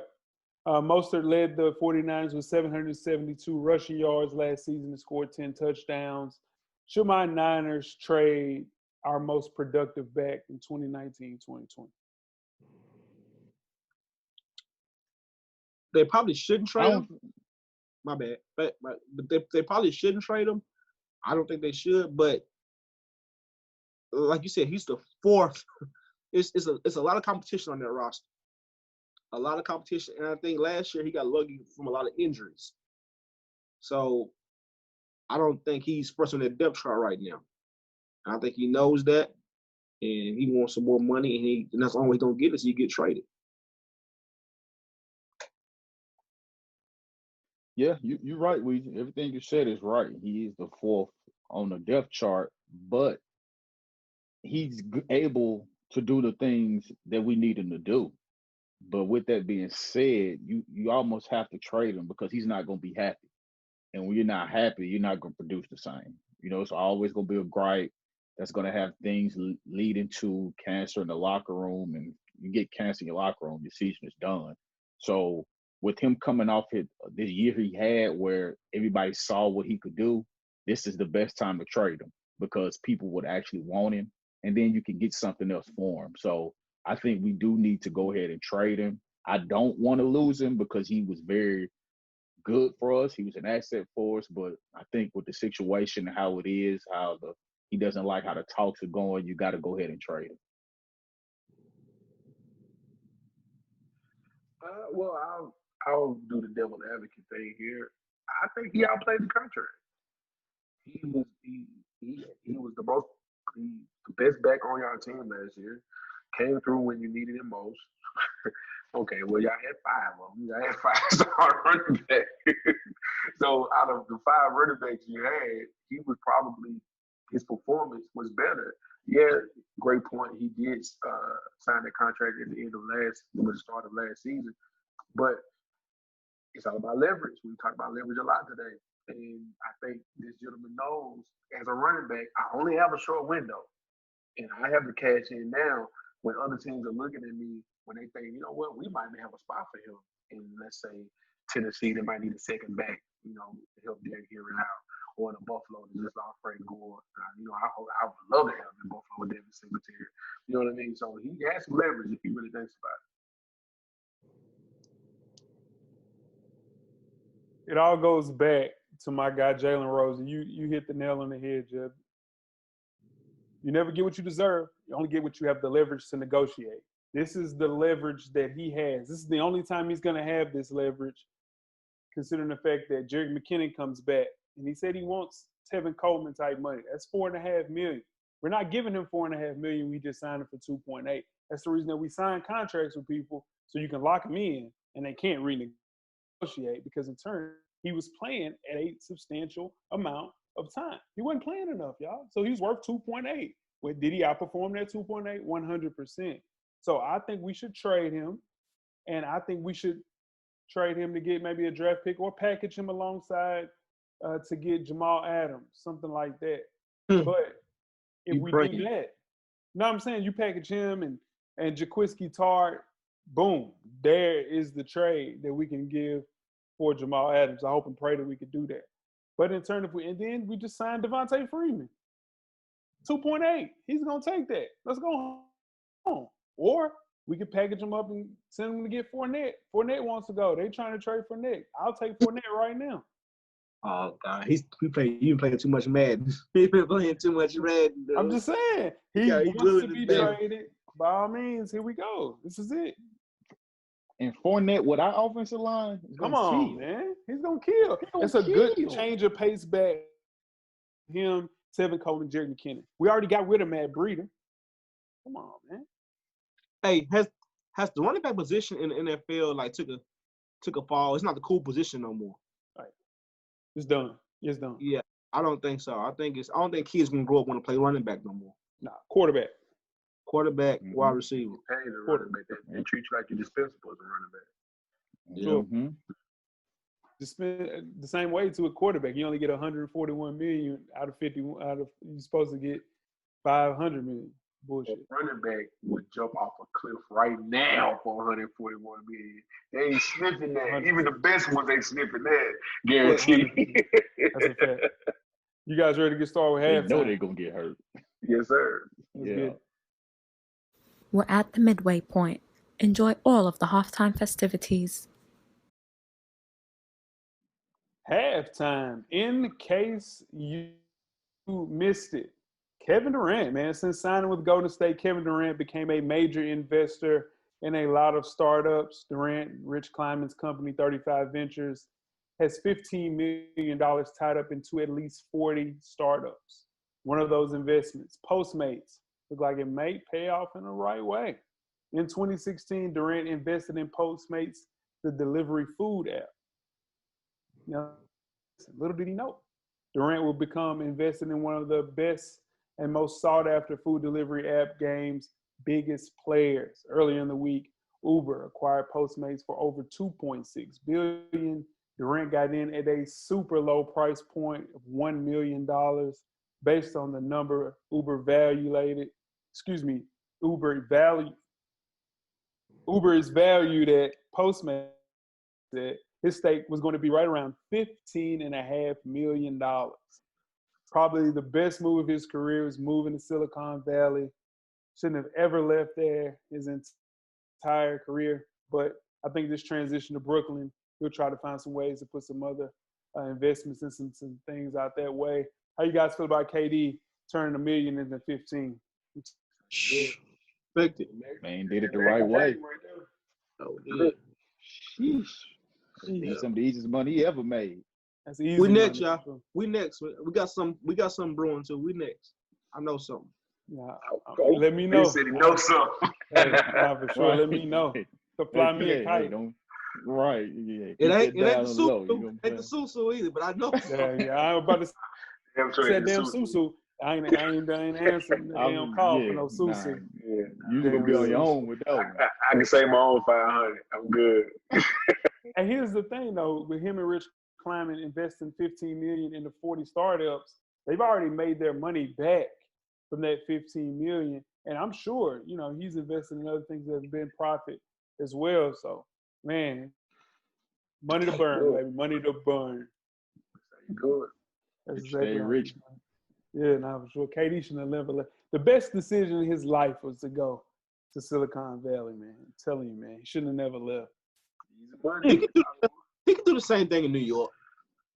Mostert led the 49ers with 772 rushing yards last season and scored 10 touchdowns. Should my Niners trade our most productive back in 2019-2020? They probably shouldn't trade him. My bad. But they probably shouldn't trade him. I don't think they should, but like you said, he's the fourth. It's a lot of competition on that roster. A lot of competition, and I think last year he got lucky from a lot of injuries. So I don't think he's first on that depth chart right now. I think he knows that, and he wants some more money, and that's the only way he's gonna get is he get traded. Yeah, you're right, Weezy. Everything you said is right. He is the fourth on the depth chart, but he's able to do the things that we need him to do. But with that being said, you almost have to trade him because he's not going to be happy. And when you're not happy, you're not going to produce the same. It's always going to be a gripe that's going to have things leading to cancer in the locker room. And you get cancer in your locker room, your season is done. So with him coming off this year he had where everybody saw what he could do, this is the best time to trade him because people would actually want him. And then you can get something else for him. So I think we do need to go ahead and trade him. I don't want to lose him because he was very good for us. He was an asset for us, but I think with the situation, how it is, he doesn't like how the talks are going, you got to go ahead and trade him. Well, I'll do the devil advocate thing here. I think he outplayed the contract. He was the best back on your team last year. Came through when you needed him most. Okay, well, y'all had 5 of them. Y'all had 5 star running backs. So out of the 5 running backs you had, he was probably, his performance was better. Yeah, great point. He did sign the contract at the end of the start of last season. But it's all about leverage. We talked about leverage a lot today. And I think this gentleman knows, as a running back, I only have a short window. And I have to cash in now when other teams are looking at me, when they think, you know what, we might have a spot for him. And let's say Tennessee, they might need a second back, to help Derrick Henry out. Or in Buffalo, to just lost Frank Gore. I would love to have in Buffalo with Devin Singletary. You know what I mean? So he has some leverage if he really thinks about it. It all goes back to my guy, Jalen Rose. You hit the nail on the head, Jeb. You never get what you deserve. You only get what you have the leverage to negotiate. This is the leverage that he has. This is the only time he's going to have this leverage, considering the fact that Jerick McKinnon comes back. And he said he wants Tevin Coleman type money. That's $4.5 million. We're not giving him $4.5 million. We just signed him for 2.8. That's the reason that we sign contracts with people, so you can lock them in and they can't renegotiate, because in turn he was playing at a substantial amount of time. He wasn't playing enough, y'all. So he's worth 2.8. Well, did he outperform that 2.8? 100%. So I think we should trade him, and I think we should trade him to get maybe a draft pick or package him alongside to get Jamal Adams, something like that. But if we do that, no, I'm saying you package him and Jaquiski Tart, boom, there is the trade that we can give for Jamal Adams. I hope and pray that we could do that. But in turn, and then we just signed Devontae Freeman, 2.8. He's gonna take that. Let's go home. Or we could package him up and send him to get Fournette. Fournette wants to go. They trying to trade Fournette. I'll take Fournette right now. Oh God, you've been playing too much Madden. He's been playing too much Madden. Dude. I'm just saying, he wants to be traded. By all means, here we go. This is it. And Fournette with our offensive line, come on, man, he's gonna kill. It's a good change of pace back. Him, Tevin Coleman, Jerick McKinnon. We already got rid of Matt Breida. Come on, man. Hey, has the running back position in the NFL like took a fall? It's not the cool position no more. Right. It's done. It's done. Yeah, I don't think so. I don't think kids gonna grow up want to play running back no more. Nah, quarterback, wide receiver. Hey, the running back. They treat you like you're dispensable as a running back. Sure. Mm-hmm. Just the same way to a quarterback. You only get 141 million out of 50. You're supposed to get 500 million. Bullshit. A running back would jump off a cliff right now for 141 million. They ain't sniffing that. 100%. Even the best ones ain't sniffing that. Guaranteed. That's a fact. You guys ready to get started with halftime? They know they're gonna get hurt. Yes, sir. Yeah. We're at the midway point. Enjoy all of the halftime festivities. Halftime. In case you missed it, Kevin Durant, man, since signing with Golden State, Kevin Durant became a major investor in a lot of startups. Durant, Rich Kleiman's company, 35 Ventures, has $15 million tied up into at least 40 startups. One of those investments, Postmates, look like it may pay off in the right way. In 2016, Durant invested in Postmates, the delivery food app. Now, little did he know, Durant will become invested in one of the best and most sought-after food delivery app game's biggest players. Earlier in the week, Uber acquired Postmates for over $2.6 billion. Durant got in at a super low price point of $1 million based on the number Uber is valued at Postmates. His stake was going to be right around $15.5 million. Probably the best move of his career was moving to Silicon Valley. Shouldn't have ever left there his entire career. But I think this transition to Brooklyn, he'll try to find some ways to put some other investments and some things out that way. How you guys feel about KD turning $1 million into 15? Expected. Man, did it the right way. Oh, good. Sheesh. Some of the easiest money he ever made. That's easy. We next, y'all. We next. We got some brewing too. We next. I know something. Nah, Okay. let me He know. said he knows something. Hey, nah, for sure. Let me Right. know. To fly me a Hey, kite. don't. Right. Yeah. It Keep ain't that down the on the low. You know susu. what I'm Ain't the saying? susu either, but I know. Yeah. I'm about to Damn sure say ain't the damn susu. susu. I ain't answering the damn call for no Nah. susu. Yeah, You Damn gonna be on your susu. own with that one. I can say my own 500. I'm good. And here's the thing, though, with him and Rich Kleiman investing $15 million into 40 startups, they've already made their money back from that $15 million. And I'm sure, he's invested in other things that have been profit as well. So, man, money to burn, Good. baby, money to burn. Good. That's Stay exactly how rich. Yeah, for sure. KD shouldn't have never left. The best decision in his life was to go to Silicon Valley, man. I'm telling you, man, he shouldn't have never left. Easy money. He can do the same thing in New York.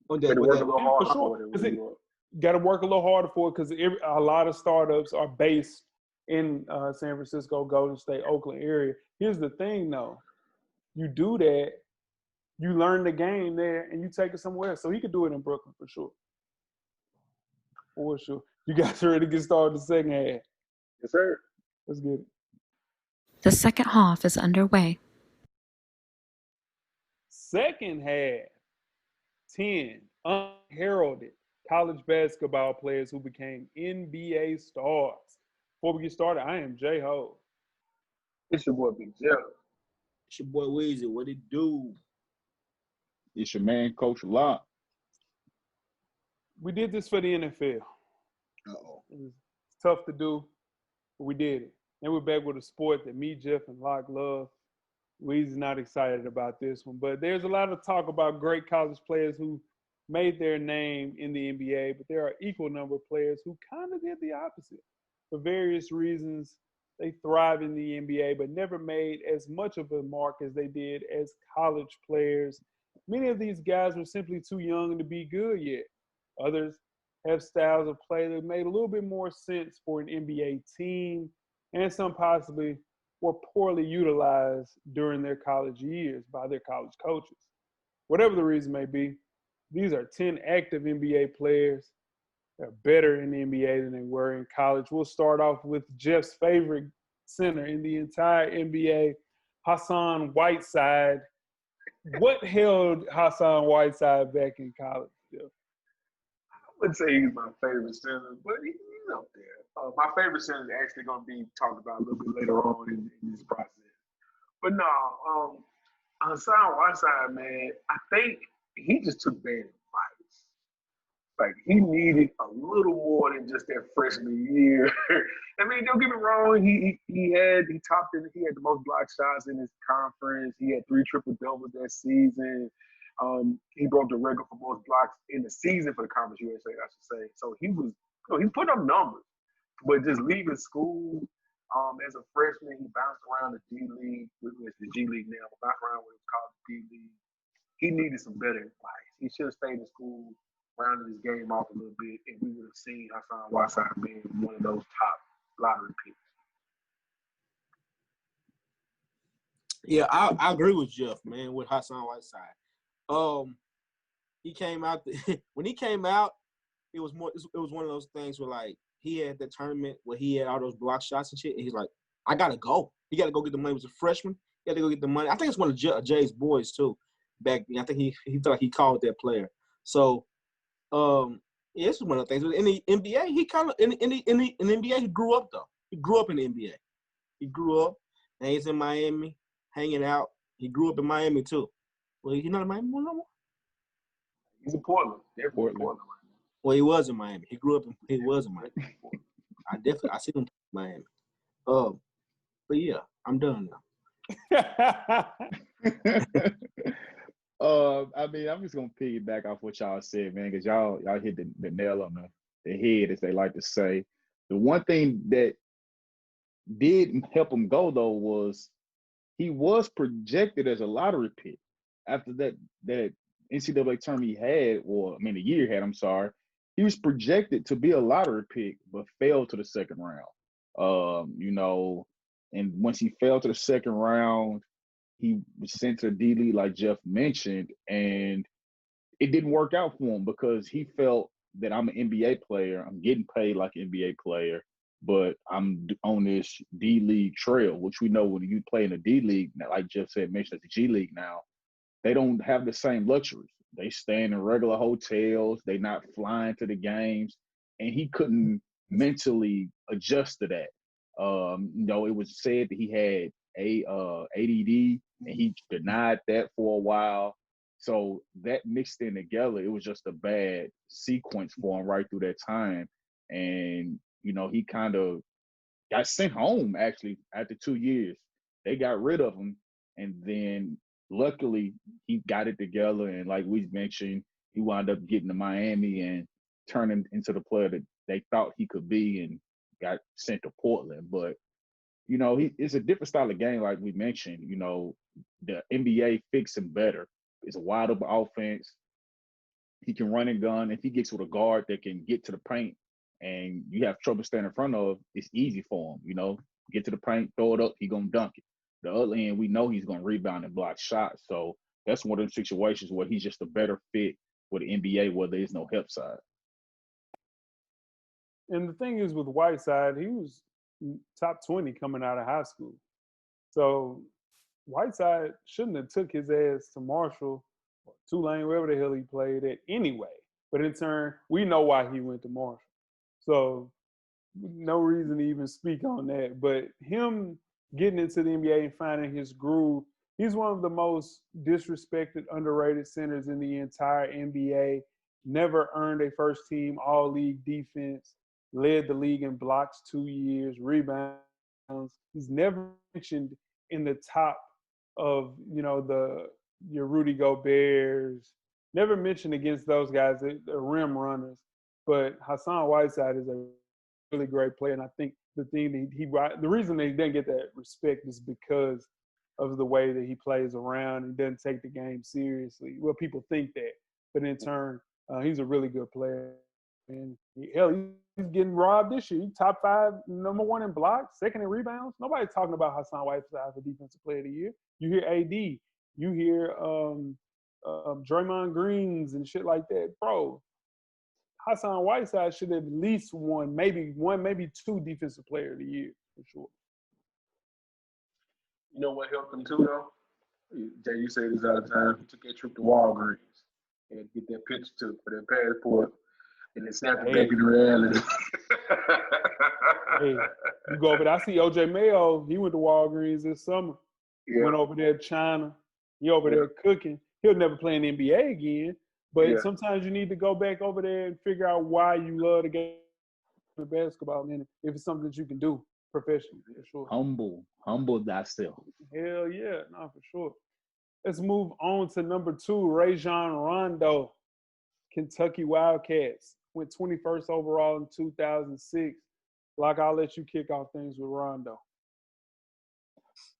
On that, Better with work a that. little For harder sure. for it. Because got to work a little harder for it because a lot of startups are based in San Francisco, Golden State, Oakland area. Here's the thing, though. You do that, you learn the game there, and you take it somewhere else. So he could do it in Brooklyn for sure. For sure. You guys ready to get started the second half? Yes, sir. Let's get it. The second half is underway. Second half, 10 unheralded college basketball players who became NBA stars. Before we get started, I am J-Ho. It's your boy Big Jeff. It's your boy Weezy. What it do? It's your man, Coach Locke. We did this for the NFL. Uh-oh. It was tough to do, but we did it. And we're back with a sport that me, Jeff, and Locke love. Weezy's not excited about this one, but there's a lot of talk about great college players who made their name in the NBA, but there are equal number of players who kind of did the opposite. For various reasons, they thrive in the NBA, but never made as much of a mark as they did as college players. Many of these guys were simply too young to be good yet. Others have styles of play that made a little bit more sense for an NBA team, and some possibly were poorly utilized during their college years by their college coaches. Whatever the reason may be, these are 10 active NBA players. They're better in the NBA than they were in college. We'll start off with Jeff's favorite center in the entire NBA, Hassan Whiteside. What held Hassan Whiteside back in college, Jeff? I wouldn't say he's my favorite center, but he's up there. My favorite center is actually going to be talked about a little bit later on in this process. But no, Hassan Whiteside, man, I think he just took bad advice. Like, he needed a little more than just that freshman year. I mean, don't get me wrong, he had the most block shots in his conference. He had 3 triple-doubles that season. He broke the record for most blocks in the season for the Conference USA, I should say. So he was putting up numbers. But just leaving school as a freshman, he bounced around the D League, which is the G League now, but bounced around what it was called the D League. He needed some better advice. He should have stayed in school, rounded his game off a little bit, and we would have seen Hassan Whiteside being one of those top lottery picks. Yeah, I agree with Jeff, man, with Hassan Whiteside. He came out when he came out, it was one of those things where, like, he had the tournament where he had all those block shots and shit, and he's like, I gotta go. He gotta go get the money. He was a freshman. He had to go get the money. I think it's one of Jay's boys too. Back then, I think he felt like he called that player. So, yeah, this is one of the things. In the NBA, he kind of in the NBA, he grew up though. He grew up in the NBA. He grew up, and he's in Miami, hanging out. He grew up in Miami too. Well, he's not in Miami no more. He's in Portland. Definitely Portland. Well, he was in Miami. He grew up in. He was in Miami. I seen him in Miami. But yeah, I'm done now. I mean, I'm just gonna piggyback off what y'all said, man, because y'all hit the nail on the head, as they like to say. The one thing that did help him go though was he was projected as a lottery pick after that NCAA term he had, or I mean the year he had, I'm sorry. He was projected to be a lottery pick, but fell to the second round. And once he fell to the second round, he was sent to the D League, like Jeff mentioned, and it didn't work out for him because he felt that I'm an NBA player, I'm getting paid like an NBA player, but I'm on this D League trail, which we know when you play in the D League, like Jeff said, mentioned the G League now, they don't have the same luxuries. They stay in regular hotels. They not flying to the games, and he couldn't mentally adjust to that. It was said that he had ADD, and he denied that for a while. So that mixed in together, it was just a bad sequence for him right through that time. And, he kind of got sent home actually after 2 years. They got rid of him. And then luckily he got it together. And like we mentioned, he wound up getting to Miami and turning into the player that they thought he could be and got sent to Portland. But, it's a different style of game, like we mentioned. The NBA fits him better. It's a wide open offense. He can run and gun. If he gets with a guard that can get to the paint and you have trouble standing in front of, it's easy for him, get to the paint, throw it up, he gonna dunk it. The other end, we know he's gonna rebound and block shots. So that's one of them situations where he's just a better fit with the NBA where there's no help side. And the thing is with Whiteside, he was top 20 coming out of high school. So Whiteside shouldn't have took his ass to Marshall or Tulane, wherever the hell he played at anyway. But in turn, we know why he went to Marshall. So no reason to even speak on that. But him getting into the NBA and finding his groove, he's one of the most disrespected, underrated centers in the entire NBA. Never earned a first team all-league defense. Led the league in blocks 2 years, rebounds. He's never mentioned in the top of, your Rudy Gobert's. Never mentioned against those guys, the rim runners. But Hassan Whiteside is a really great player. And I think the reason that he didn't get that respect is because of the way that he plays around and doesn't take the game seriously. Well, people think that. But in turn, he's a really good player. And hell, he's getting robbed this year. He's top 5, number 1 in blocks, 2nd in rebounds. Nobody's talking about Hassan Whiteside for Defensive Player of the Year. You hear AD, you hear Draymond Greens and shit like that. Bro, Hassan Whiteside should have at least won, maybe 2 Defensive Player of the Year for sure. You know what helped him too, though? Jay, you say this all the time. He took that trip to Walgreens and get that picture took for that passport. And then snap it back into reality. Hey, you go over there. I see OJ Mayo. He went to Walgreens this summer. Yeah. Went over there to China. He over there cooking. He'll never play in the NBA again. But sometimes you need to go back over there and figure out why you love the game of basketball, man. If it's something that you can do professionally, for sure. Humble thyself. Hell yeah, no, for sure. Let's move on to number 2, Rajon Rondo, Kentucky Wildcats. Went 21st overall in 2006. Like, I'll let you kick off things with Rondo.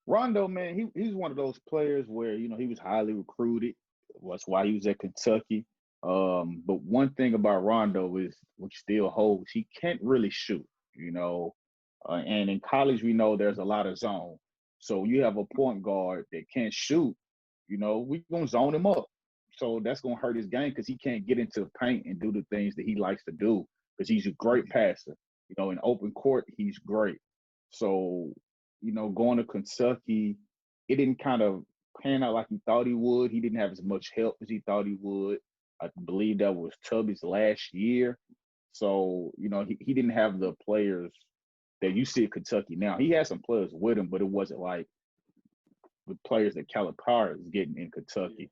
Rondo, man, he's one of those players where, he was highly recruited. That's why he was at Kentucky. But one thing about Rondo is, which still holds, he can't really shoot, and in college, we know there's a lot of zone. So you have a point guard that can't shoot, we're going to zone him up. So that's going to hurt his game because he can't get into the paint and do the things that he likes to do because he's a great passer. In open court, he's great. So, going to Kentucky, it didn't kind of pan out like he thought he would. He didn't have as much help as he thought he would. I believe that was Tubby's last year. So, he didn't have the players that you see at Kentucky now. He had some players with him, but it wasn't like the players that Calipari is getting in Kentucky.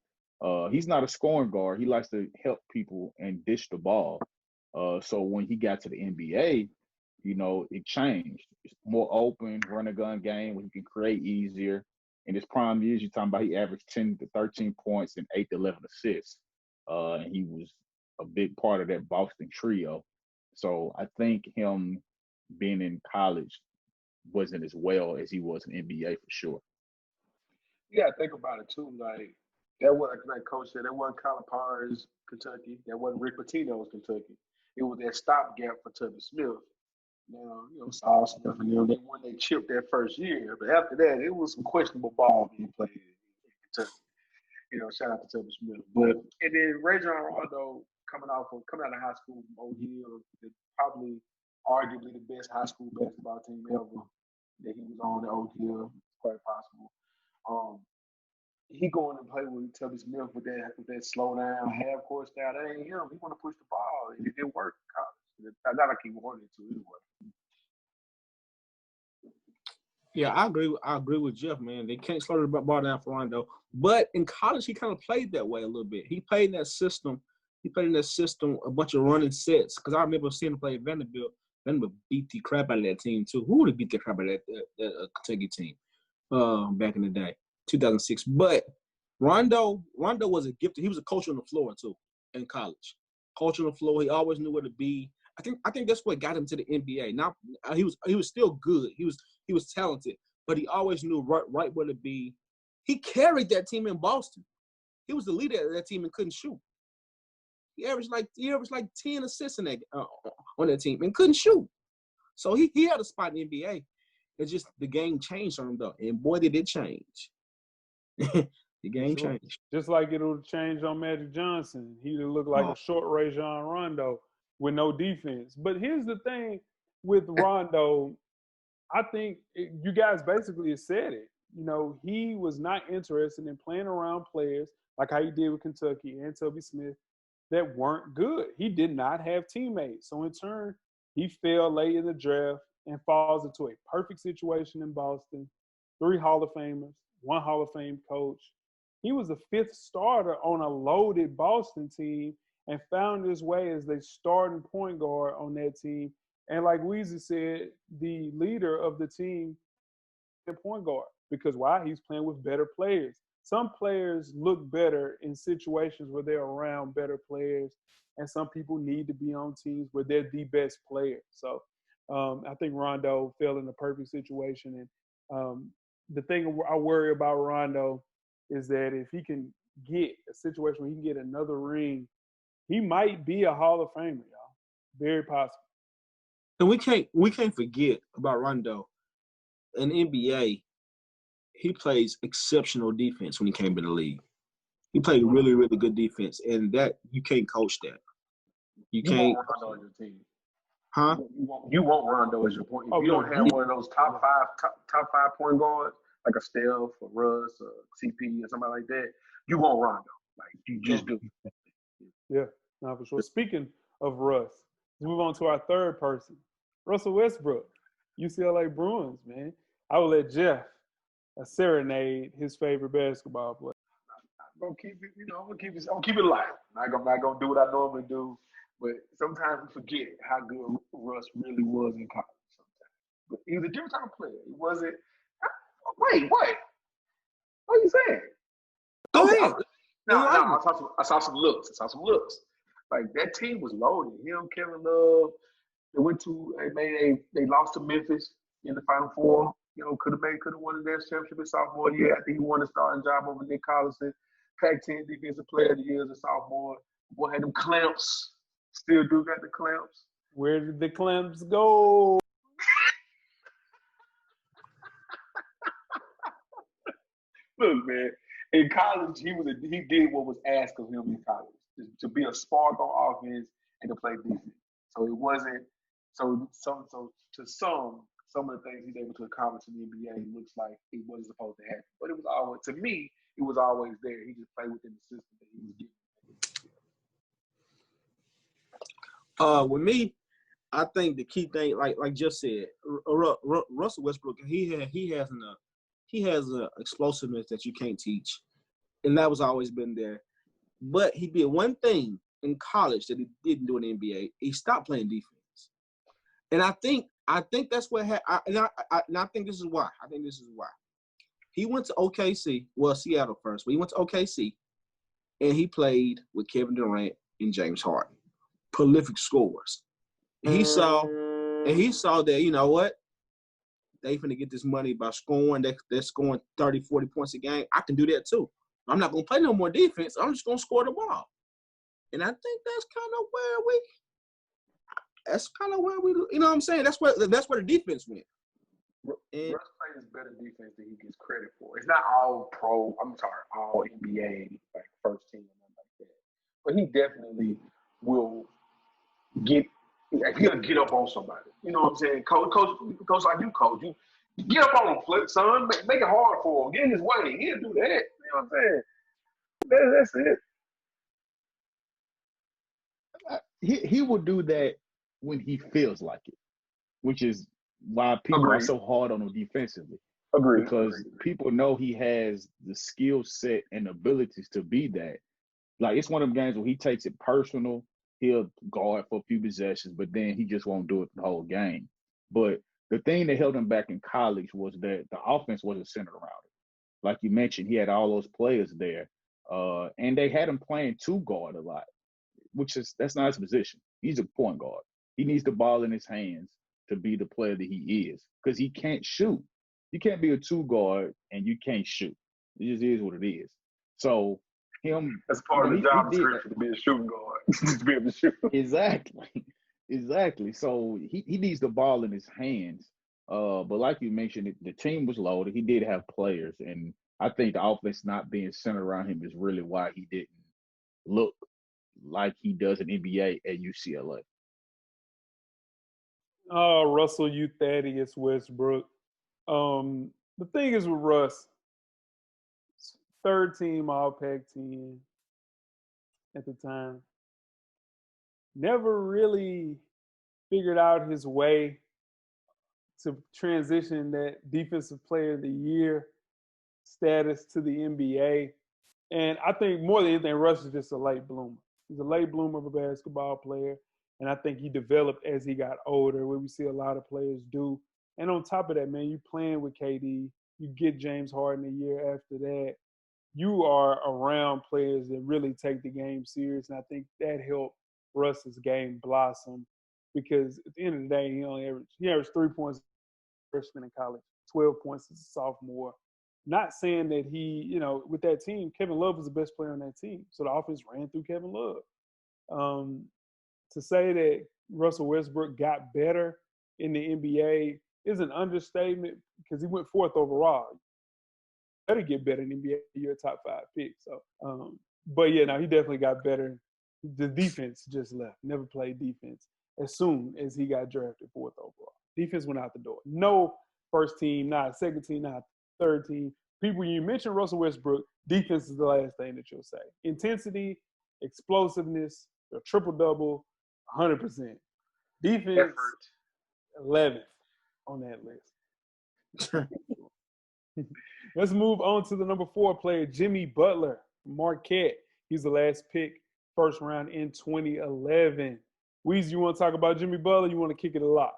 He's not a scoring guard. He likes to help people and dish the ball. So when he got to the NBA, it changed. It's more open, run and gun game where he can create easier. In his prime years, you're talking about he averaged 10 to 13 points and 8 to 11 assists. And he was a big part of that Boston trio. So I think him being in college wasn't as well as he was in NBA for sure. You gotta think about it too. Like that wasn't, like Coach said, that wasn't Calipari's Kentucky. That wasn't Rick Pitino's Kentucky. It was that stopgap for Tubby Smith. Now, Saul Smith and them, they won their chip that first year. But after that, it was some questionable ball being played in Kentucky. Shout out to Tubby Smith. But and then Rajon Rondo coming out of high school from OU, probably arguably the best high school basketball team ever that he was on the OTL. It's quite possible. He going to play with Tubby Smith with that slow down half court style. That ain't him. He want to push the ball, and it didn't work in college. Not like he wanted to anyway. Yeah, I agree with Jeff, man. They can't slow the ball down for Rondo. But in college, he kind of played that way a little bit. He played in that system. He played in that system a bunch of running sets. Because I remember seeing him play at Vanderbilt. Vanderbilt beat the crap out of that team too. Who would have beat the crap out of that Kentucky team back in the day, 2006? But Rondo was a gifted. He was a coach on the floor too in college. Coach on the floor. He always knew where to be. I think that's what got him to the NBA. Now he was still good. He was talented, but he always knew right where to be. He carried that team in Boston. He was the leader of that team and couldn't shoot. He averaged like 10 assists in that on that team and couldn't shoot. So he had a spot in the NBA. It's just the game changed on him though, and boy did it change. The game changed. Just like it would have changed on Magic Johnson. He'd have looked like a short Rajon Rondo with no defense. But here's the thing with Rondo. I think you guys basically said it. You know, he was not interested in playing around players like how he did with Kentucky and Tubby Smith that weren't good. He did not have teammates. So in turn, he fell late in the draft and falls into a perfect situation in Boston. 3 Hall of Famers, 1 Hall of Fame coach. He was the 5th starter on a loaded Boston team and found his way as the starting point guard on that team. And like Weezy said, the leader of the team, the point guard. Because why? He's playing with better players. Some players look better in situations where they're around better players, and some people need to be on teams where they're the best player. So I think Rondo fell in the perfect situation. And the thing I worry about Rondo is that if he can get a situation where he can get another ring, he might be a Hall of Famer, y'all. Very possible. And we can't forget about Rondo. In the NBA, he plays exceptional defense when he came to the league. He played really, really good defense, and that you can't coach that. You can't. Want Rondo on your team. Huh? You want Rondo as your point. If you don't have one of those top five point guards, like a Steph or Russ or CP or somebody like that, you want Rondo. Like you just do. Yeah, not for sure. Speaking of Russ, let's move on to our third person, Russell Westbrook, UCLA Bruins, man. I will let Jeff serenade his favorite basketball player. I'm gonna keep it light. I'm not gonna do what I normally do, but sometimes we forget how good Russ really was in college. Sometimes, but he was a different type of player. He wasn't. Wait, what? What are you saying? Go ahead. I saw some looks. Like that team was loaded. Him, Kevin Love. They lost to Memphis in the Final Four. You know, could have won their championship his sophomore year after he won a starting job over Nick Collison. Pac-10 Defensive Player of the Year as a sophomore. Boy had them clamps. Still do got the clamps. Where did the clamps go? Look, man, in college he did what was asked of him in college to be a spark on offense and to play defense. So it wasn't so to some of the things he's able to accomplish in the NBA looks like it wasn't supposed to happen. But it was always, to me, it was always there. He just played within the system that he was getting. With me, I think the key thing, like Jeff said, Russell Westbrook, he has an explosiveness that you can't teach, and that was always been there. But he did one thing in college that he didn't do in the NBA. He stopped playing defense, and I think that's what happened. And I think this is why. He went to OKC, well, Seattle first, but he went to OKC, and he played with Kevin Durant and James Harden, prolific scorers. And he saw that, you know what? They finna get this money by scoring. They're scoring 30, 40 points a game. I can do that too. I'm not going to play no more defense. I'm just going to score the ball. And I think that's kind of where we, you know what I'm saying? That's where the defense went. Russ plays better defense than he gets credit for. It's not all NBA, like first team or nothing like that. But he definitely will get He'll get up on somebody. You know what I'm saying? Coach like you, coach. You get up on him, Flip, son. Make it hard for him. Get in his way. He'll do that. You know what I'm saying? That's it. He will do that when he feels like it, which is why people are so hard on him defensively. Agreed. Because people know he has the skill set and abilities to be that. Like, it's one of them games where he takes it personal. He'll guard for a few possessions, but then he just won't do it the whole game. But the thing that held him back in college was that the offense wasn't centered around it. Like you mentioned, he had all those players there, and they had him playing two guard a lot, that's not his position. He's a point guard. He needs the ball in his hands to be the player that he is, because he can't shoot. You can't be a two guard and you can't shoot. It just is what it is. So that's part of the job description, to be a shooting guard. To be able to shoot. Exactly. So he needs the ball in his hands. But like you mentioned, the team was loaded. He did have players, and I think the offense not being centered around him is really why he didn't look like he does in NBA at UCLA. Oh, Russell, you Thaddeus Westbrook. The thing is with Russ, third team All Pac-10 at the time, never really figured out his way to transition that Defensive Player of the Year status to the NBA. And I think more than anything, Russ is just a late bloomer. He's a late bloomer of a basketball player. And I think he developed as he got older, where we see a lot of players do. And on top of that, man, you playing with KD, you get James Harden a year after that. You are around players that really take the game serious. And I think that helped Russ's game blossom, because at the end of the day, he averaged 3 points as a freshman in college, 12 points as a sophomore. Not saying that he, with that team, Kevin Love was the best player on that team. So the offense ran through Kevin Love. To say that Russell Westbrook got better in the NBA is an understatement, because he went fourth overall. Better get better in the NBA. You're a top 5 pick. So, but yeah, no, he definitely got better. The defense just left. Never played defense as soon as he got drafted fourth overall. Defense went out the door. No first team, not second team, not third team. People, you mention Russell Westbrook, defense is the last thing that you'll say. Intensity, explosiveness, a triple-double, 100%. Defense, 11th on that list. Let's move on to the number 4 player, Jimmy Butler, Marquette. He's the last pick, first round in 2011. Weezy, you want to talk about Jimmy Butler? You want to kick it a lot?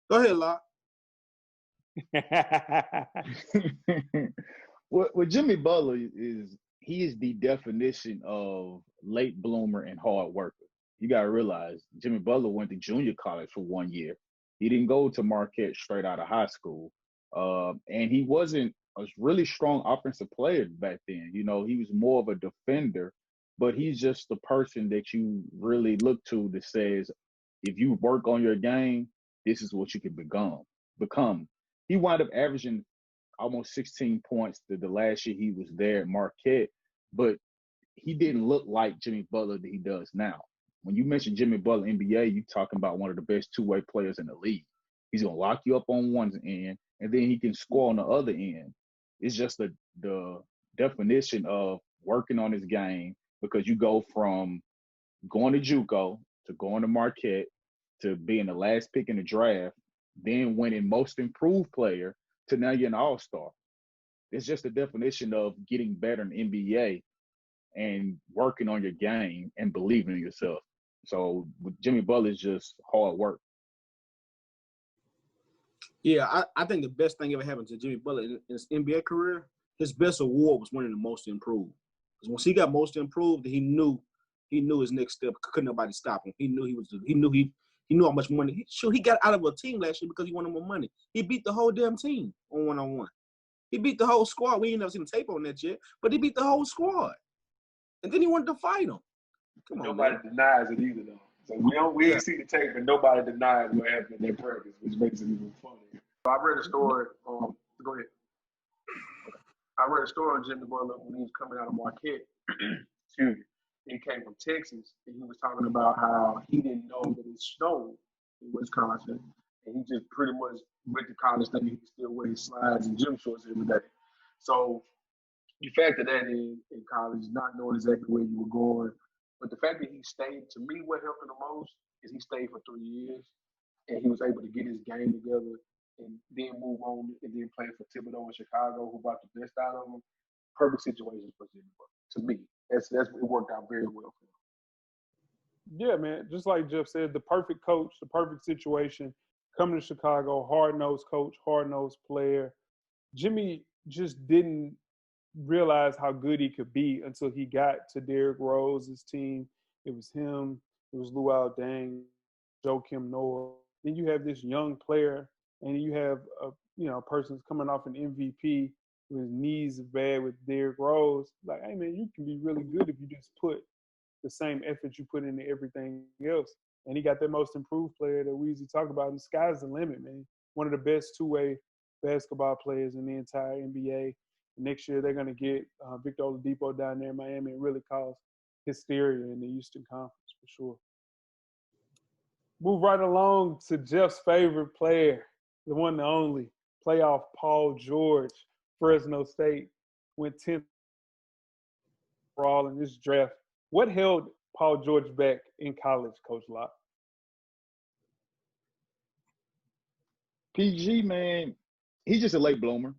Go ahead, Locke. Well, Jimmy Butler is the definition of late bloomer and hard worker. You got to realize Jimmy Butler went to junior college for 1 year. He didn't go to Marquette straight out of high school. And he wasn't a really strong offensive player back then. He was more of a defender, but he's just the person that you really look to that says, if you work on your game, this is what you can become. He wound up averaging almost 16 points the last year he was there at Marquette, but he didn't look like Jimmy Butler that he does now. When you mention Jimmy Butler NBA, you're talking about one of the best two-way players in the league. He's going to lock you up on one end, and then he can score on the other end. It's just the definition of working on his game, because you go from going to JUCO to going to Marquette to being the last pick in the draft, then winning most improved player to now you're an all-star. It's just the definition of getting better in the NBA and working on your game and believing in yourself. So with Jimmy Butler, is just hard work. Yeah, I think the best thing ever happened to Jimmy Butler in his NBA career, his best award was winning the most improved. Because once he got most improved, he knew his next step. Couldn't nobody stop him. He knew how much money he got out of a team last year because he wanted more money. He beat the whole damn team on one-on-one. He beat the whole squad. We ain't never seen the tape on that yet, but he beat the whole squad. And then he wanted to fight him. Come on, nobody denies it either, though. So we ain't see the tape, but nobody denies what happened in that practice, which makes it even funnier. I read a story. Go ahead. I read a story on Jimmy Butler when he was coming out of Marquette. Excuse me. He came from Texas, and he was talking about how he didn't know that it snowed in Wisconsin, and he just pretty much went to college thinking he could still wear his slides and gym shorts every day. So you factor that in college, not knowing exactly where you were going. But the fact that he stayed, to me, what helped him the most is he stayed for 3 years, and he was able to get his game together and then move on and then play for Thibodeau in Chicago, who brought the best out of him. Perfect situation for Jimmy Butler. To me, that's it worked out very well for him. Yeah, man. Just like Jeff said, the perfect coach, the perfect situation. Coming to Chicago, hard-nosed coach, hard-nosed player. Jimmy just didn't realize how good he could be until he got to Derrick Rose's team. It was him. It was Luol Deng, Joakim Noah. Then you have this young player, and you have a person coming off an MVP with his knees bad with Derrick Rose. Like, hey man, you can be really good if you just put the same effort you put into everything else. And he got that most improved player that Weezy talked about. And the sky's the limit, man. One of the best two-way basketball players in the entire NBA. Next year, they're going to get Victor Oladipo down there in Miami and really cause hysteria in the Eastern Conference for sure. Move right along to Jeff's favorite player, the one and only, playoff Paul George. Fresno State went 10th overall in this draft. What held Paul George back in college, Coach Locke? PG, man, he's just a late bloomer.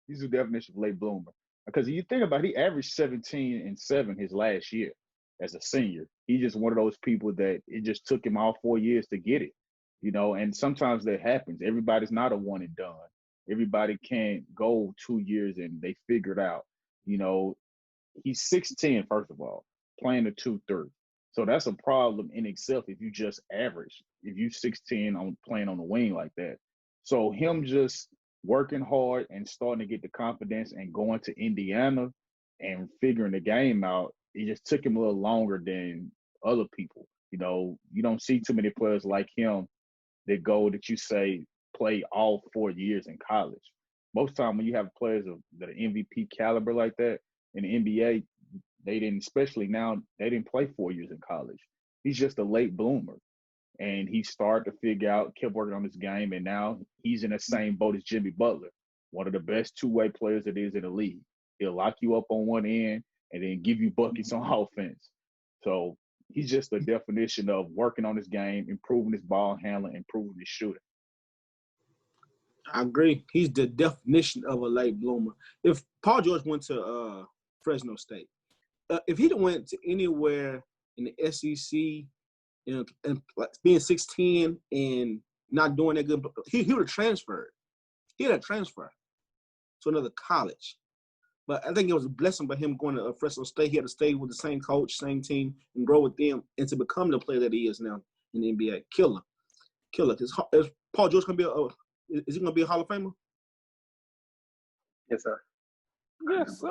He's the definition of late bloomer. Because you think about it, he averaged 17 and 7 his last year as a senior. He's just one of those people that it just took him all 4 years to get it. And sometimes that happens. Everybody's not a one and done. Everybody can't go 2 years and they figure it out. He's 6'10", first of all, playing a 2-3. So that's a problem in itself if you just average. If you 6'10" playing on the wing like that. So him just working hard and starting to get the confidence and going to Indiana and figuring the game out, it just took him a little longer than other people. You don't see too many players like him that you say play all 4 years in college. Most time when you have players that are MVP caliber like that in the NBA, they didn't, especially now, they didn't play 4 years in college. He's just a late bloomer. And he started to figure out, kept working on his game, and now he's in the same boat as Jimmy Butler, one of the best two-way players that is in the league. He'll lock you up on one end and then give you buckets on offense. So he's just the definition of working on his game, improving his ball handling, improving his shooting. I agree. He's the definition of a late bloomer. If Paul George went to Fresno State, if he'd went to anywhere in the SEC, and like being 6'10" and not doing that good, he would have transferred. He would have transferred to another college. But I think it was a blessing by him going to Fresno State. He had to stay with the same coach, same team, and grow with them, and to become the player that he is now in the NBA. Killer. Is Paul George going to be is he going to be a Hall of Famer? Yes, sir. Yes, sir.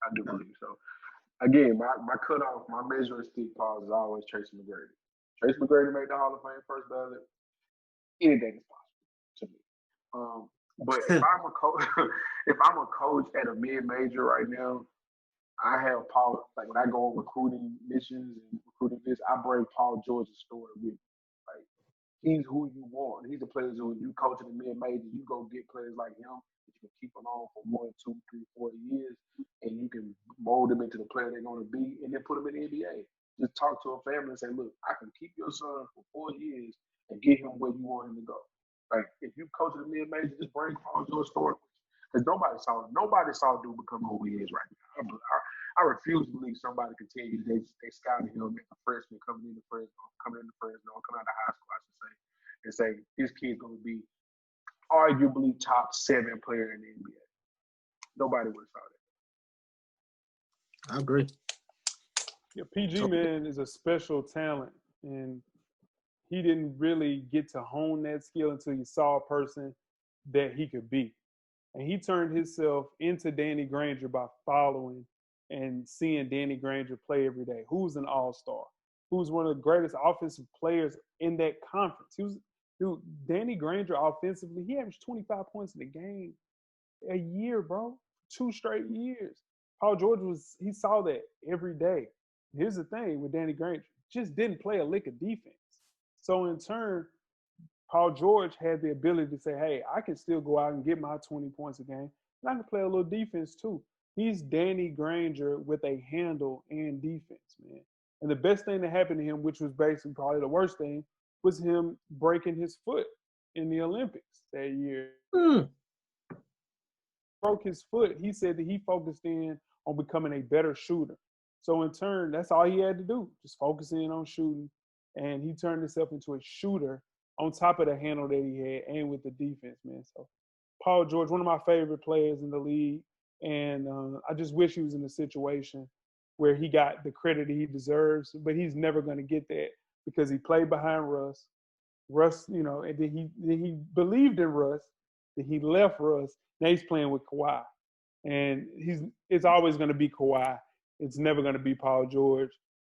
I do believe so. Again, my cutoff, my measuring stick, Paul, is always Tracy McGrady. Tracy McGrady made the Hall of Fame first ballot. Anything is possible to me. But if I'm a coach at a mid-major right now, I have Paul. Like when I go on recruiting missions and recruiting this, I bring Paul George's story with me. Like he's who you want. He's the players who you coach in the mid-major. You go get players like him. You can keep them on for 1, 2, 3, 4 years, and you can mold them into the player they're going to be, and then put them in the NBA. Just talk to a family and say, look, I can keep your son for 4 years and get him where you want him to go. Like, if you coach in the mid-major, just bring Paul George story. Because nobody saw dude become who he is right now. I refuse to believe somebody can tell you they scouted him as a freshman coming into Fresno, coming out of high school, I should say, and say, this kid's going to be arguably top 7 player in the NBA. Nobody would have saw that. I agree. Yeah, PG, man, is a special talent, and he didn't really get to hone that skill until he saw a person that he could be. And he turned himself into Danny Granger by following and seeing Danny Granger play every day, who's an all-star, who's one of the greatest offensive players in that conference. Danny Granger offensively, he averaged 25 points in the game a year, bro. 2 straight years. Paul George he saw that every day. Here's the thing with Danny Granger, just didn't play a lick of defense. So in turn, Paul George had the ability to say, hey, I can still go out and get my 20 points a game, and I can play a little defense too. He's Danny Granger with a handle and defense, man. And the best thing that happened to him, which was basically probably the worst thing, was him breaking his foot in the Olympics that year. Broke his foot. He said that he focused in on becoming a better shooter. So in turn, that's all he had to do, just focus in on shooting. And he turned himself into a shooter on top of the handle that he had and with the defense, man. So Paul George, one of my favorite players in the league. And I just wish he was in a situation where he got the credit he deserves, but he's never going to get that because he played behind Russ. Russ, you know, and then he believed in Russ, then he left Russ. Now he's playing with Kawhi. And it's always going to be Kawhi. It's never going to be Paul George.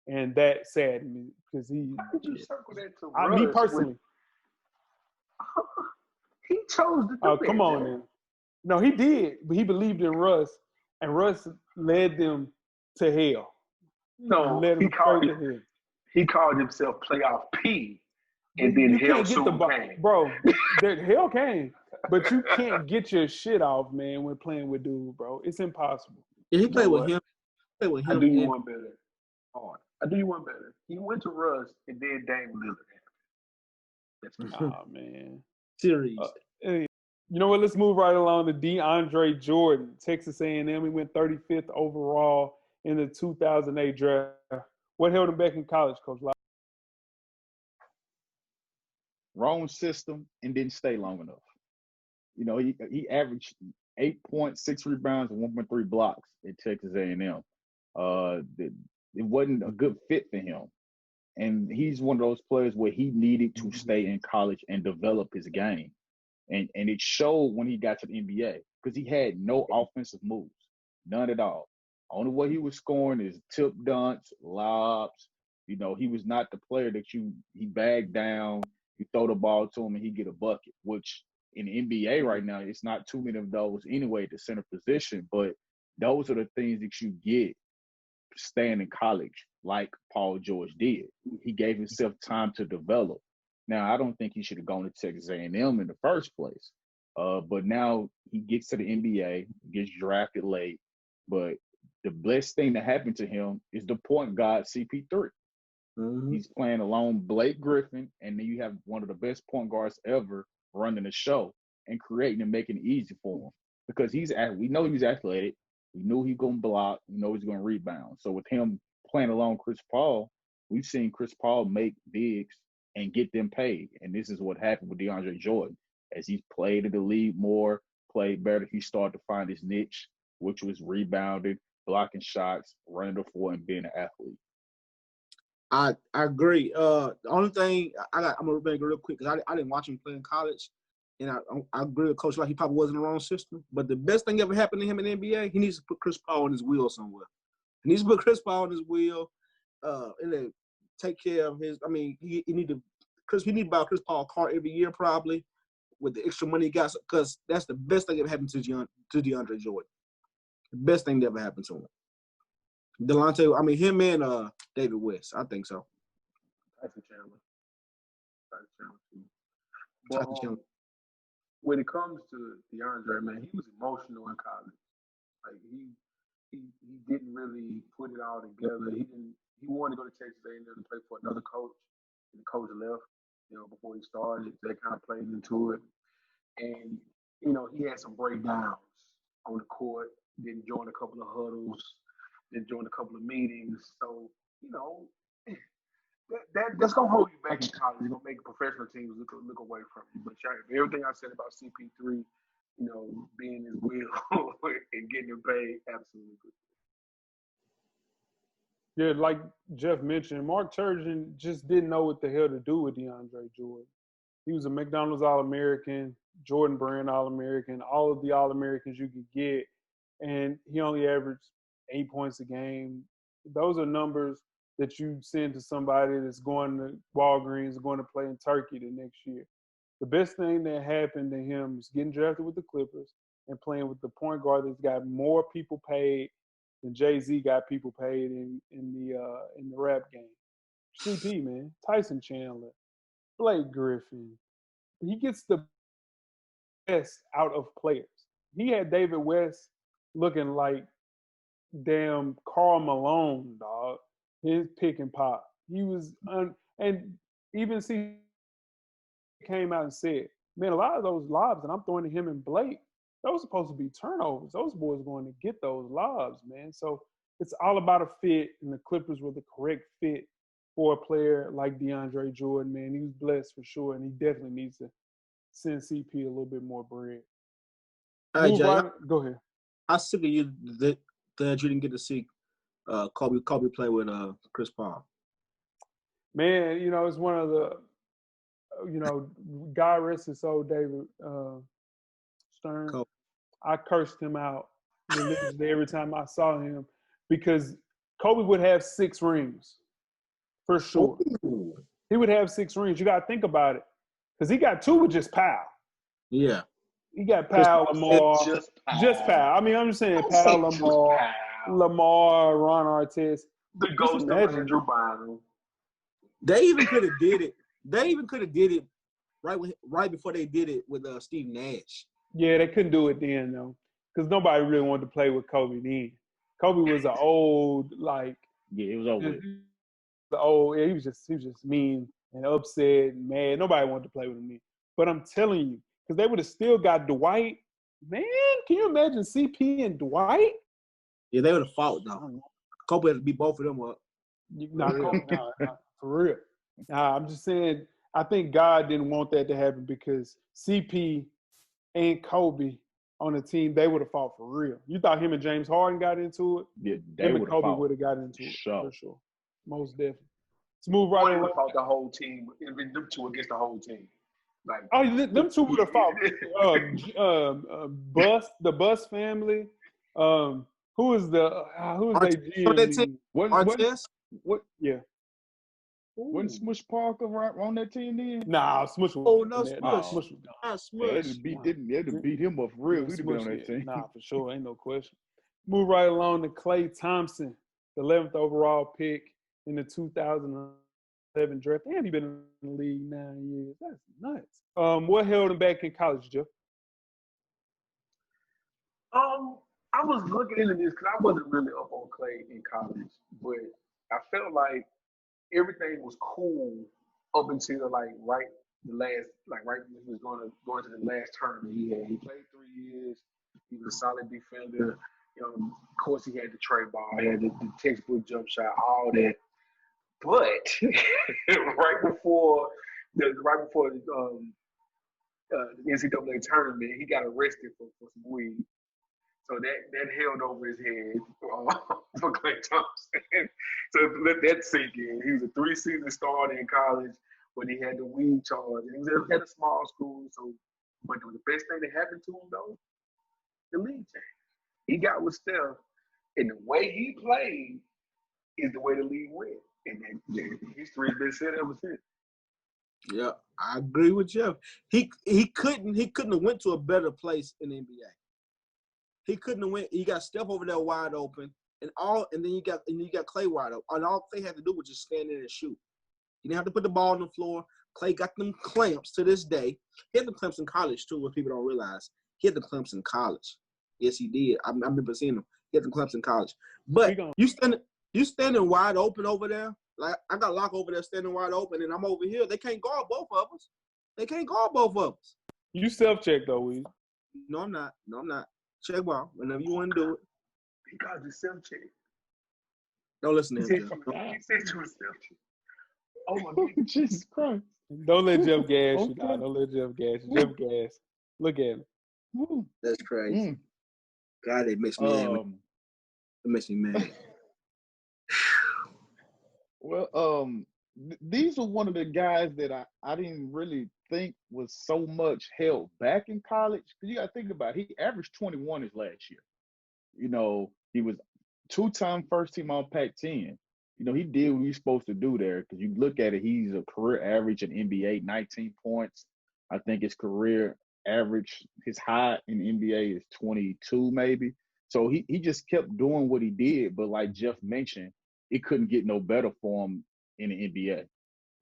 And that saddened me because How did you circle that to Russ? Me personally. He chose to do Oh, come on, man. No, he did, but he believed in Russ, and Russ led them to hell. No, he called himself Playoff P, and then hell soon came. Bro, hell came, but you can't get your shit off, man, when playing with dude, bro. It's impossible. Yeah, he played with him. I do you one better. I do you one better. He went to Russ, and then Dame Lillard happened. Oh, man. Series. Hey, you know what? Let's move right along to DeAndre Jordan, Texas A&M. He went 35th overall in the 2008 draft. What held him back in college, Coach Lyle? Wrong system and didn't stay long enough. You know, he averaged 8.6 rebounds and 1.3 blocks at Texas A&M. It wasn't a good fit for him. And he's one of those players where he needed to stay in college and develop his game. And it showed when he got to the NBA because he had no offensive moves, none at all. Only what he was scoring is tip dunks, lobs. You know, he was not the player that he bagged down, you throw the ball to him and he get a bucket, which in the NBA right now, it's not too many of those anyway, the center position, but those are the things that you get staying in college like Paul George did. He gave himself time to develop. Now, I don't think he should have gone to Texas A&M in the first place, but now he gets to the NBA, gets drafted late, but the best thing that happened to him is the point guard CP3. Mm-hmm. He's playing along Blake Griffin, and then you have one of the best point guards ever running the show and creating and making it easy for him because we know he's athletic. We knew he's going to block. We know he's going to rebound. So with him playing along Chris Paul, we've seen Chris Paul make bigs and get them paid. And this is what happened with DeAndre Jordan. As he's played in the league more, played better, he started to find his niche, which was rebounding, blocking shots, running the floor, and being an athlete. I agree. The only thing I'm gonna make it real quick because I didn't watch him play in college, and I agree with Coach like he probably wasn't in the wrong system. But the best thing ever happened to him in the NBA, he needs to put Chris Paul on his wheel somewhere. He needs to put Chris Paul on his wheel, and then take care of his. I mean, he need to buy Chris Paul a car every year probably with the extra money he got because that's the best thing ever happened to DeAndre Jordan. The best thing that ever happened to him. Him and David West. I think so. Tyson Chandler. When it comes to DeAndre, man, he was emotional in college. Like he didn't really put it all together. He wanted to go to Texas A&M to play for another coach, and the coach left, before he started. That kind of played into it. And, he had some breakdowns on the court, didn't join a couple of huddles, didn't join a couple of meetings. So, that's going to hold you back in college. It's going to make professional teams look away from you. But everything I said about CP3, being his will and getting him paid, absolutely good. Yeah, like Jeff mentioned, Mark Turgeon just didn't know what the hell to do with DeAndre Jordan. He was a McDonald's All-American, Jordan Brand All-American, all of the All-Americans you could get, and he only averaged 8 points a game. Those are numbers that you send to somebody that's going to Walgreens, going to play in Turkey the next year. The best thing that happened to him is getting drafted with the Clippers and playing with the point guard that's got more people paid than Jay-Z got people paid in the rap game. CP, man, Tyson Chandler, Blake Griffin. He gets the best out of players. He had David West looking like damn Karl Malone, dog. His pick and pop. He was and even see came out and said, man, a lot of those lobs that I'm throwing to him and Blake, those supposed to be turnovers. Those boys are going to get those lobs, man. So it's all about a fit, and the Clippers were the correct fit for a player like DeAndre Jordan, man. He was blessed for sure, and he definitely needs to send CP a little bit more bread. All right, Jay. Go ahead. How sick of you that you didn't get to see Kobe play with Chris Paul? Man, it's one of the, God rest his soul, David Stern. Kobe. I cursed him out religiously every time I saw him because Kobe would have 6 rings for sure. Ooh. He would have 6 rings. You got to think about it because he got 2 with just Powell. Yeah. He got Powell, Lamar, just Powell. I mean, I'm just saying Powell, Lamar, Ron Artest. The ghost of Andrew Bynum. They even could have did it. They even could have did it right before they did it with Steve Nash. Yeah, they couldn't do it then though, because nobody really wanted to play with Kobe then. Kobe was an old it was over. Yeah, he was just mean and upset and mad. Nobody wanted to play with him then. But I'm telling you, because they would have still got Dwight. Man, can you imagine CP and Dwight? Yeah, they would have fought though. Kobe had to beat both of them up. No, for real. I'm just saying, I think God didn't want that to happen because CP and Kobe on the team, they would have fought for real. You thought him and James Harden got into it? Yeah, him and Kobe would have got into it for sure. Most definitely. Let's move right along. along. Fought the whole team. It'd been them 2 against the whole team. Them 2 would have fought. The Bus family. Who is their GM? What? Yeah. Wasn't Smush Parker on that team then? Nah, Smush was. Oh, no, Smush. Smush was gone. Not Smush. They had to beat him up for real. He'd have been on that team. Nah, for sure. Ain't no question. Move right along to Klay Thompson, the 11th overall pick in the 2011 draft. Damn, he been in the league 9 years. That's nuts. What held him back in college, Jeff? I was looking into this because I wasn't really up on Klay in college, but I felt like everything was cool up until right when he was going to the last tournament he had. He played 3 years. He was a solid defender. Of course, he had the tray ball. He had the textbook jump shot, all that. But right before the NCAA tournament, he got arrested for some weed. So that held over his head for Klay Thompson. So let that sink in. He was a 3-season starter in college, but he had the weed charge. And he was at a small school. But the best thing that happened to him though, the league changed. He got with Steph, and the way he played is the way the league went. And then history has been said ever since. Yeah, I agree with Jeff. He couldn't have went to a better place in the NBA. He couldn't have went. You got Steph over there wide open, and then you got Klay wide open. And all Klay had to do was just stand there and shoot. He didn't have to put the ball on the floor. Klay got them clamps to this day. He had the clamps in college too, what people don't realize. He had the clamps in college. Yes, he did. I remember seeing him. He had the clamps in college. But you standing wide open over there. Like I got Locke over there standing wide open, and I'm over here. They can't guard both of us. You self-check though, Weezy. No, I'm not. Check ball whenever you want to do it. He called you self-check. Don't listen to him. He said you were self-check. Oh my God. Jesus Christ. Don't let Jeff gas you. Nah, don't let Jeff gas you. Jeff gas. Look at him. That's crazy. God, it makes me mad. It makes me mad. Well, these are one of the guys that I didn't really think was so much held back in college. Because you got to think about it. He averaged 21 his last year. He was 2-time first team on Pac-10. He did what he's supposed to do there. Because you look at it, he's a career average in NBA, 19 points. I think his career average, his high in NBA is 22 maybe. So he just kept doing what he did, but like Jeff mentioned, it couldn't get no better for him in the NBA.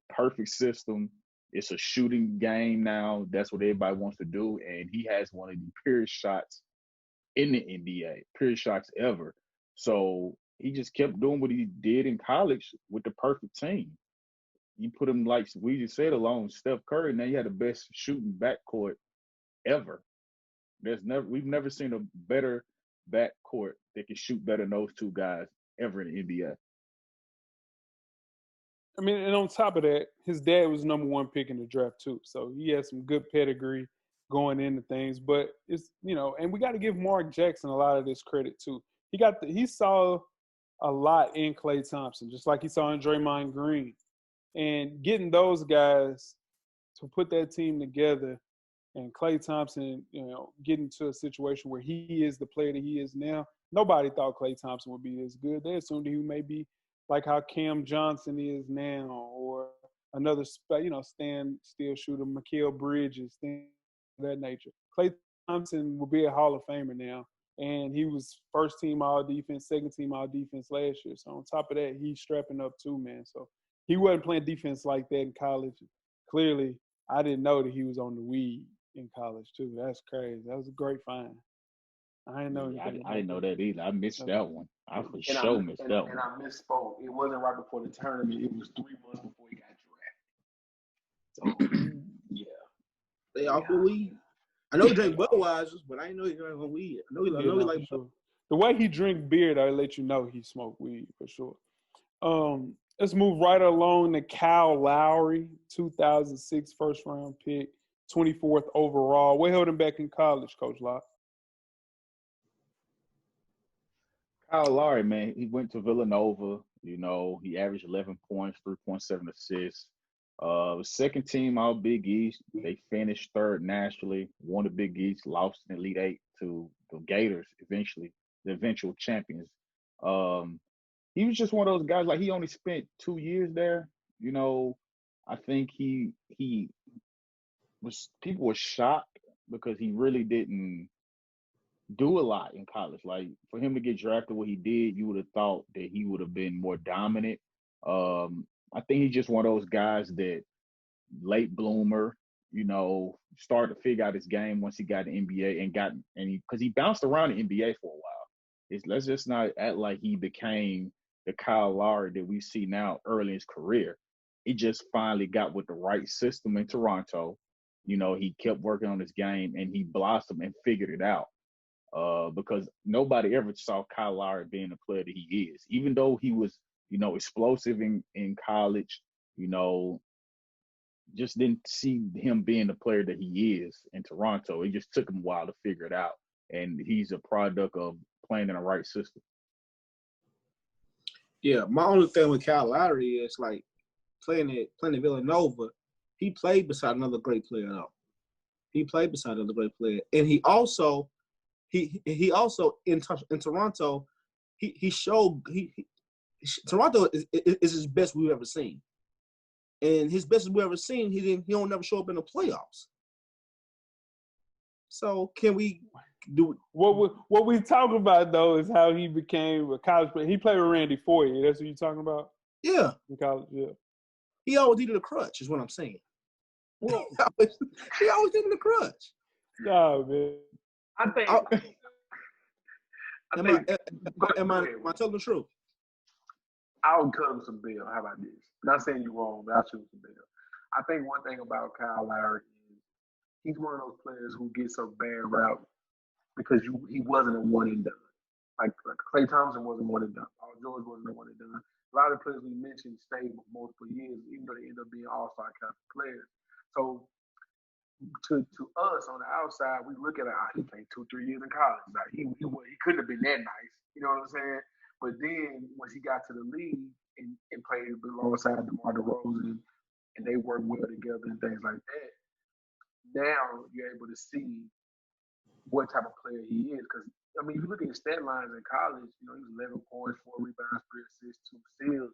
Perfect system. It's a shooting game now. That's what everybody wants to do. And he has one of the purest shots in the NBA, purest shots ever. So he just kept doing what he did in college with the perfect team. You put him, like Weezy said, along Steph Curry. Now you had the best shooting backcourt ever. We've never seen a better backcourt that can shoot better than those two guys ever in the NBA. I mean, and on top of that, his dad was #1 pick in the draft too, so he has some good pedigree going into things. But it's and we got to give Mark Jackson a lot of this credit too. He saw a lot in Klay Thompson, just like he saw in Draymond Green, and getting those guys to put that team together, and Klay Thompson, getting to a situation where he is the player that he is now. Nobody thought Klay Thompson would be this good. They assumed he may be like how Cam Johnson is now, or another, stand still shooter, Mikal Bridges, things of that nature. Klay Thompson will be a Hall of Famer now, and he was first team all defense, second team all defense last year. So on top of that, he's strapping up too, man. So he wasn't playing defense like that in college. Clearly, I didn't know that he was on the weed in college too. That's crazy. That was a great find. I didn't know anything. I didn't know that either. I missed that one. I for sure missed that one. And I misspoke. It wasn't right before the tournament. It was 3 months before he got drafted. So yeah, they off the weed. I know he drank Budweiser's, but I didn't know he drank on weed. I know he like sure. The way he drink beer, I let you know he smoked weed for sure. Let's move right along to Kyle Lowry, 2006 first round pick, 24th overall. What held him back in college, Coach Locke? Kyle Lowry, man, he went to Villanova. He averaged 11 points, 3.7 assists. Second team all Big East. They finished third nationally, won the Big East, lost in the Elite Eight to the Gators eventually, the eventual champions. He was just one of those guys, like he only spent 2 years there. I think people were shocked because he really didn't do a lot in college. Like for him to get drafted what he did, you would have thought that he would have been more dominant. I think he's just one of those guys that late bloomer, started to figure out his game once he got the NBA because he bounced around the NBA for a while. Let's just not act like he became the Kyle Lowry that we see now early in his career. He just finally got with the right system in Toronto. He kept working on his game and he blossomed and figured it out. Because nobody ever saw Kyle Lowry being the player that he is. Even though he was, explosive in college, just didn't see him being the player that he is in Toronto. It just took him a while to figure it out. And he's a product of playing in the right system. Yeah, my only thing with Kyle Lowry is like playing at Villanova, he played beside another great player though. He played beside another great player. And he also in Toronto, he showed Toronto is his best we've ever seen, and his best we've ever seen. He don't never show up in the playoffs. So can we do what we talk about though is how he became a college player. He played with Randy Foye. That's what you're talking about. Yeah, in college. Yeah, he always needed a crutch. Is what I'm saying. Well, he always needed a crutch. Nah, man. Am I telling the truth? I'll cut him some bill. How about this? Not saying you're wrong, but I'll shoot him some bill. I think one thing about Kyle Lowry is he's one of those players who gets a bad route because he wasn't a one and done. Like Klay Thompson wasn't one and done. Paul George wasn't a one and done. A lot of the players we mentioned stayed for multiple years, even though they end up being all-star kind of players. So to us on the outside, we look at it, he played 2-3 years in college. Like he couldn't have been that nice. You know what I'm saying? But then once he got to the league and played alongside DeMar DeRozan and they worked well together and things like that, now you're able to see what type of player he is. Because, I mean, if you look at his stat lines in college, he was 11 points, 4 rebounds, 3 assists, 2 steals.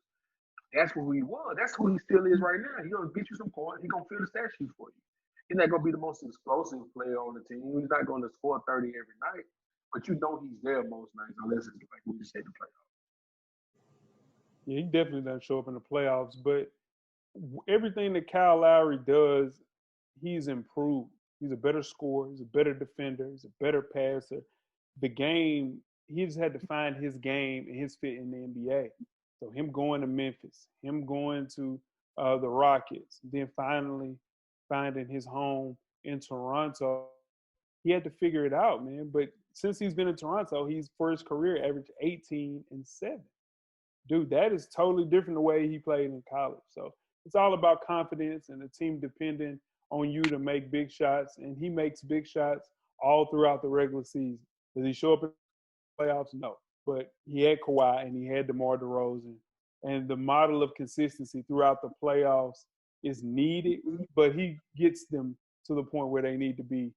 That's who he was. That's who he still is right now. He's going to get you some points. He's going to fill the stat sheet for you. He's not going to be the most explosive player on the team. He's not going to score 30 every night. but you know he's there most nights unless it's like we just said the playoffs. Yeah, he definitely doesn't show up in the playoffs, but everything that Kyle Lowry does, he's improved. He's a better scorer. He's a better defender. He's a better passer. The game, he just had to find his game and his fit in the NBA. So him going to Memphis, him going to the Rockets, then finally finding his home in Toronto, he had to figure it out, man. But since he's been in Toronto, he's for his career averaged 18 and 7. Dude, that is totally different the way he played in college. So it's all about confidence and the team depending on you to make big shots. And he makes big shots all throughout the regular season. Does he show up in the playoffs? No. But he had Kawhi and he had DeMar DeRozan. And the model of consistency throughout the playoffs is needed, but he gets them to the point where they need to be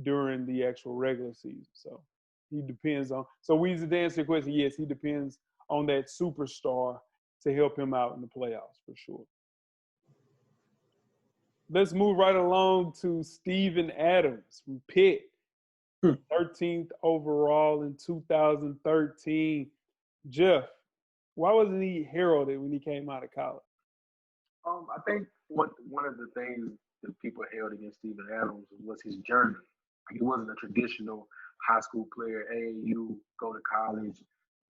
during the actual regular season. So he depends on. So Weezy, to answer your question, yes, he depends on that superstar to help him out in the playoffs for sure. Let's move right along to Steven Adams from Pitt, 13th overall in 2013. Jeff, why wasn't he heralded when he came out of college? I think one of the things that people held against Steven Adams was his journey. He wasn't a traditional high school player. AAU, go to college,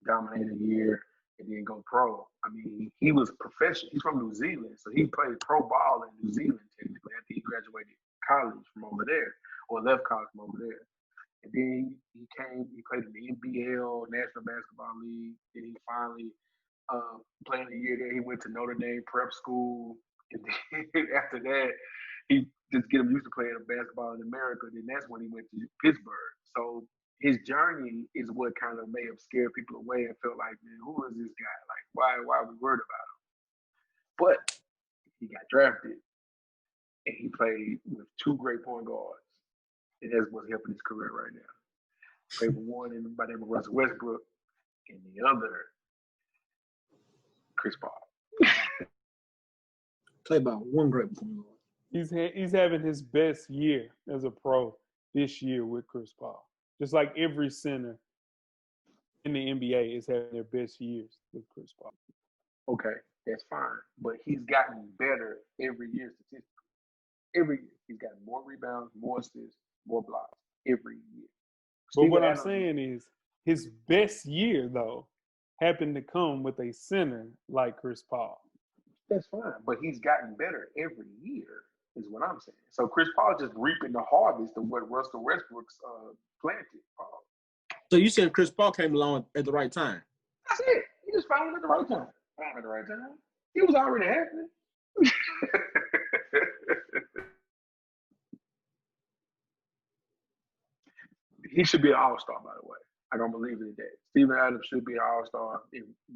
dominate a year, and then go pro. I mean, he was professional. He's from New Zealand, so he played pro ball in New Zealand technically after he graduated college from over there, or left college from over there. And then he played in the NBL, National Basketball League. Then he finally playing a year there. He went to Notre Dame prep school. And then after that, he just get him used to playing basketball in America. Then that's when he went to Pittsburgh. So his journey is what kind of may have scared people away and felt like, man, who is this guy? Like, why are we worried about him? But he got drafted, and he played with two great point guards. And that's what's helping his career right now. Played with one by the name of Russell Westbrook, and the other, Chris Paul. Played by one great point guard. He's having his best year as a pro this year with Chris Paul. Just like every center in the NBA is having their best years with Chris Paul. Okay, that's fine. But he's gotten better every year statistically. Every year. He's gotten more rebounds, more assists, more blocks every year. But what I'm saying is his best year, though, happened to come with a center like Chris Paul. That's fine. But he's gotten better every year is what I'm saying. So Chris Paul just reaping the harvest of what Russell Westbrook's planted. So you said Chris Paul came along at the right time? That's it. He just found it at the right time. Found it at the right time. It was already happening. He should be an all-star, by the way. I don't believe in that. Steven Adams should be an all-star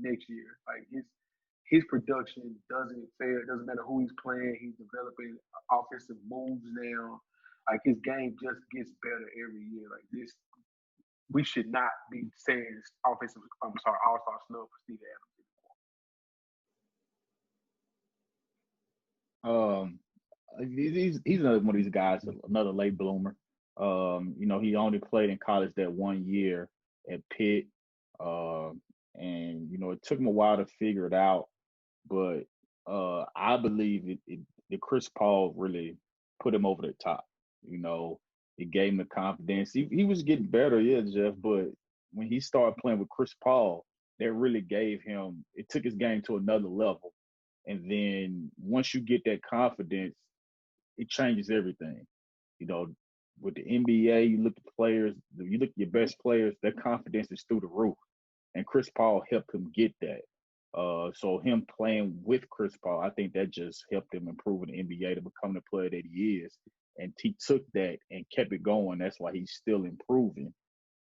next year. Like his production doesn't fail. It doesn't matter who he's playing. He's developing offensive moves now. Like his game just gets better every year. Like this, we should not be saying all-star snub for Steven Adams. He's another one of these guys, another late bloomer. He only played in college that 1 year at Pitt. And it took him a while to figure it out. But I believe that Chris Paul really put him over the top. It gave him the confidence. He was getting better, yeah, Jeff, but when he started playing with Chris Paul, that really it took his game to another level. And then once you get that confidence, it changes everything. With the NBA, you look at players, you look at your best players, their confidence is through the roof. And Chris Paul helped him get that. So him playing with Chris Paul, I think that just helped him improve in the NBA to become the player that he is. And he took that and kept it going. That's why he's still improving.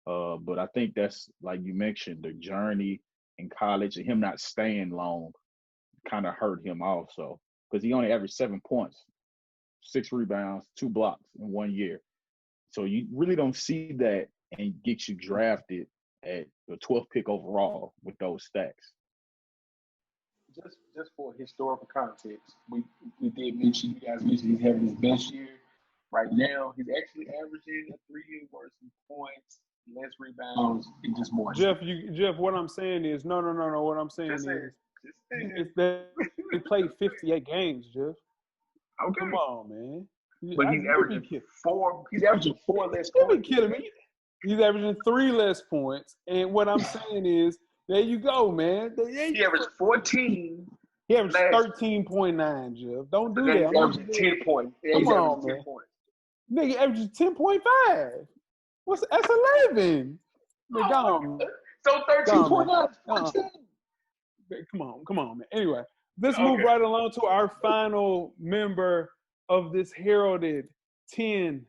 But I think that's, like you mentioned, the journey in college and him not staying long kind of hurt him also. Because he only averaged 7 points, 6 rebounds, 2 blocks in 1 year. So you really don't see that and get you drafted at the 12th pick overall with those stacks. Just for historical context, we did mention, you guys mentioned he's having his best year. Right now, he's actually averaging a 3 year worth of points, less rebounds, and just more. Jeff, what I'm saying is, no. What I'm saying is that they played 58 games, Jeff. Okay. Come on, man. But he's averaging 4. He's averaging 4 less You've points. been kidding me. He's averaging 3 less points. And what I'm saying is, there you go, man. He averaged 14. He averaged 13.9, Jeff. Don't do that. He's averaging 10 points. Come on, man. Nigga averages 10.5. That's 11. Man, go on. So 13.9 is 14. Come on, man. Anyway, let's move right along to our final member of this heralded 10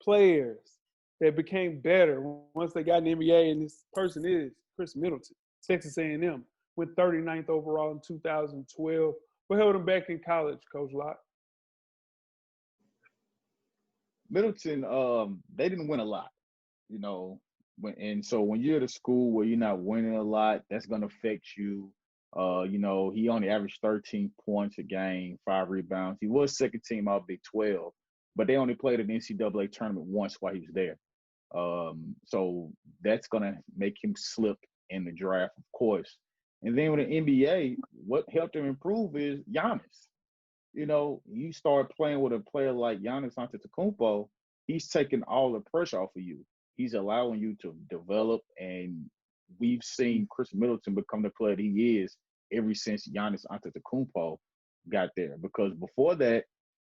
players that became better once they got in the NBA, and this person is Chris Middleton, Texas A&M, went 39th overall in 2012. What held him back in college, Coach Locke? Middleton, they didn't win a lot, you know. So when you're at a school where you're not winning a lot, that's going to affect you. You know, he only averaged 13 points a game, 5 rebounds. He was second team all Big 12, but they only played an NCAA tournament once while he was there. So that's going to make him slip in the draft, of course. And then with the NBA, what helped him improve is Giannis. You know, you start playing with a player like Giannis Antetokounmpo, he's taking all the pressure off of you. He's allowing you to develop, and we've seen Chris Middleton become the player that he is ever since Giannis Antetokounmpo got there. Because before that,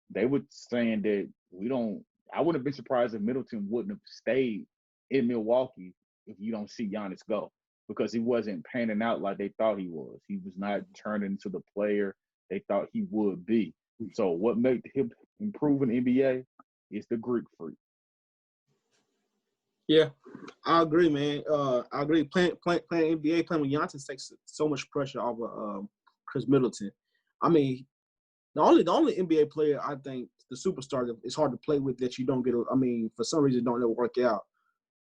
they were saying that I wouldn't have been surprised if Middleton wouldn't have stayed in Milwaukee if you don't see Giannis go, because he wasn't panning out like they thought he was. He was not turning into the player they thought he would be. So what made him improve in the NBA is the Greek freak. Yeah, I agree, man. I agree. Playing NBA, playing with Giannis takes so much pressure off of Chris Middleton. I mean, the only NBA player I think the superstar that it's hard to play with that you don't get. I mean, for some reason, don't ever work out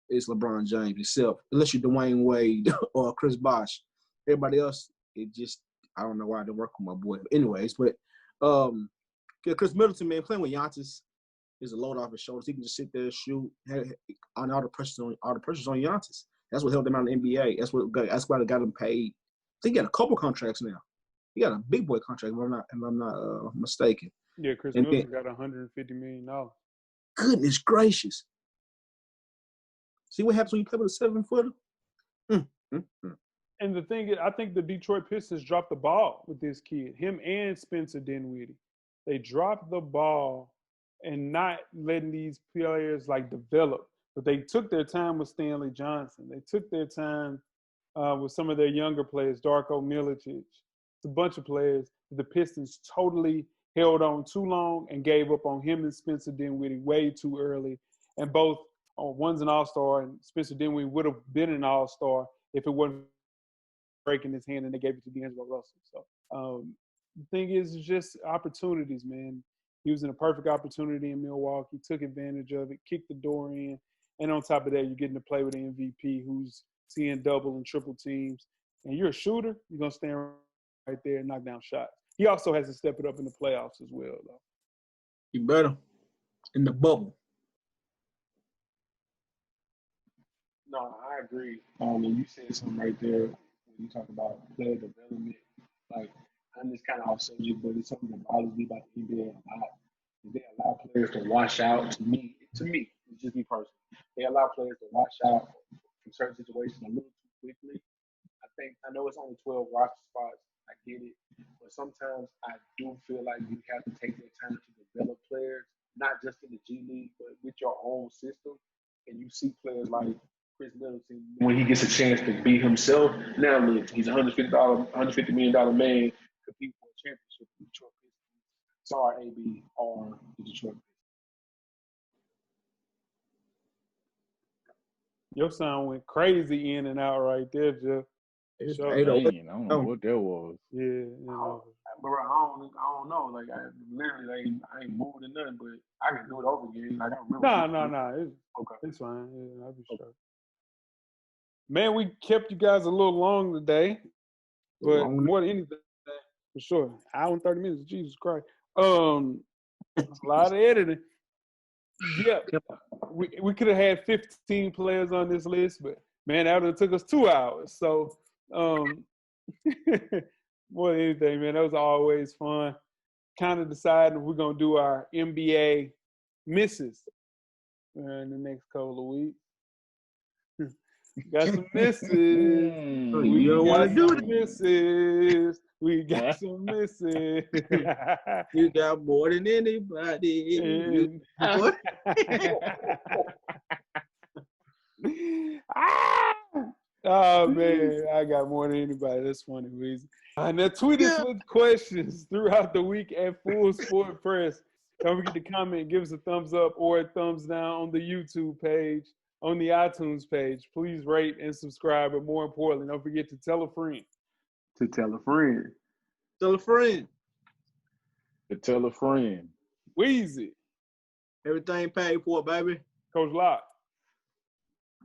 is LeBron James himself, unless you're Dwayne Wade or Chris Bosh. Everybody else, it just I don't know why I didn't work with my boy. But anyways, Chris Middleton, man, playing with Giannis is a load off his shoulders. He can just sit there and shoot. And all the pressure's on Giannis. That's what held him out in the NBA. That's why they got him paid. I think he got a couple contracts now. He got a big boy contract, if I'm not mistaken. Yeah, Chris Middleton got $150 million. Goodness gracious. See what happens when you play with a 7-footer? And the thing is, I think the Detroit Pistons dropped the ball with this kid, him and Spencer Dinwiddie. They dropped the ball and not letting these players develop. But they took their time with Stanley Johnson. They took their time with some of their younger players, Darko Milicic. It's a bunch of players. The Pistons totally held on too long and gave up on him and Spencer Dinwiddie way too early. And both, one's an all-star, and Spencer Dinwiddie would have been an all-star if it wasn't breaking his hand and they gave it to D'Angelo Russell. So the thing is just opportunities, man. He was in a perfect opportunity in Milwaukee, took advantage of it, kicked the door in. And on top of that, you're getting to play with an MVP who's seeing double and triple teams. And you're a shooter, you're going to stand right there and knock down shots. He also has to step it up in the playoffs as well, though. You better. In the bubble. No, I agree. And you said something right there when you talk about player development. I'm just kind of off subject, but it's something that bothers me about the NBA a lot. They allow players to wash out. To me, it's just me personally. They allow players to wash out from certain situations a little too quickly. I know it's only 12 roster spots. I get it. But sometimes I do feel like you have to take that time to develop players, not just in the G League, but with your own system. And you see players like Chris Middleton, when he gets a chance to be himself, now he's a $150 million man competing for a championship with the Detroit Pistons. Sorry, AB, or the Detroit Pistons. Your sound went crazy in and out right there, Jeff. Sure, I don't know what that was. Yeah, I don't know. I ain't moving or nothing, but I can do it over again. I remember. No. It's fine. Yeah, I'll be sure. Man, we kept you guys a little long today, but more than anything, for sure. Hour and 30 minutes. Jesus Christ. A lot of editing. Yeah, we could have had 15 players on this list, but man, that would have took us 2 hours. So, more than anything, man, that was always fun. Kind of deciding if we're gonna do our NBA misses in the next couple of weeks. Got some misses. You don't want to do it. Misses. We got some misses. You got more than anybody. What? Oh man, I got more than anybody. That's funny, Weezy. Now tweet us with questions throughout the week at Full Sport Press. Don't forget to comment, give us a thumbs up or a thumbs down on the YouTube page, on the iTunes page. Please rate and subscribe, but more importantly, don't forget to tell a friend. To tell a friend. Tell a friend. To tell a friend. Weezy. Everything paid for, baby. Coach Locke.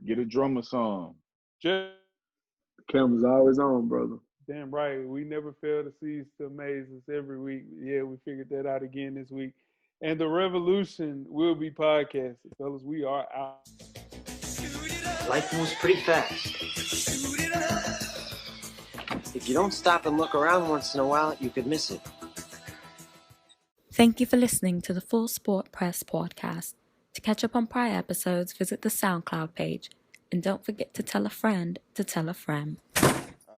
Get a drummer song. Jeff. Camera's always on, brother. Damn right. We never fail to cease to amaze us every week. Yeah, we figured that out again this week. And the revolution will be podcasted. Fellas, we are out. Life moves pretty fast. If you don't stop and look around once in a while, you could miss it. Thank you for listening to the Full Sport Press podcast. To catch up on prior episodes, visit the SoundCloud page. And don't forget to tell a friend to tell a friend.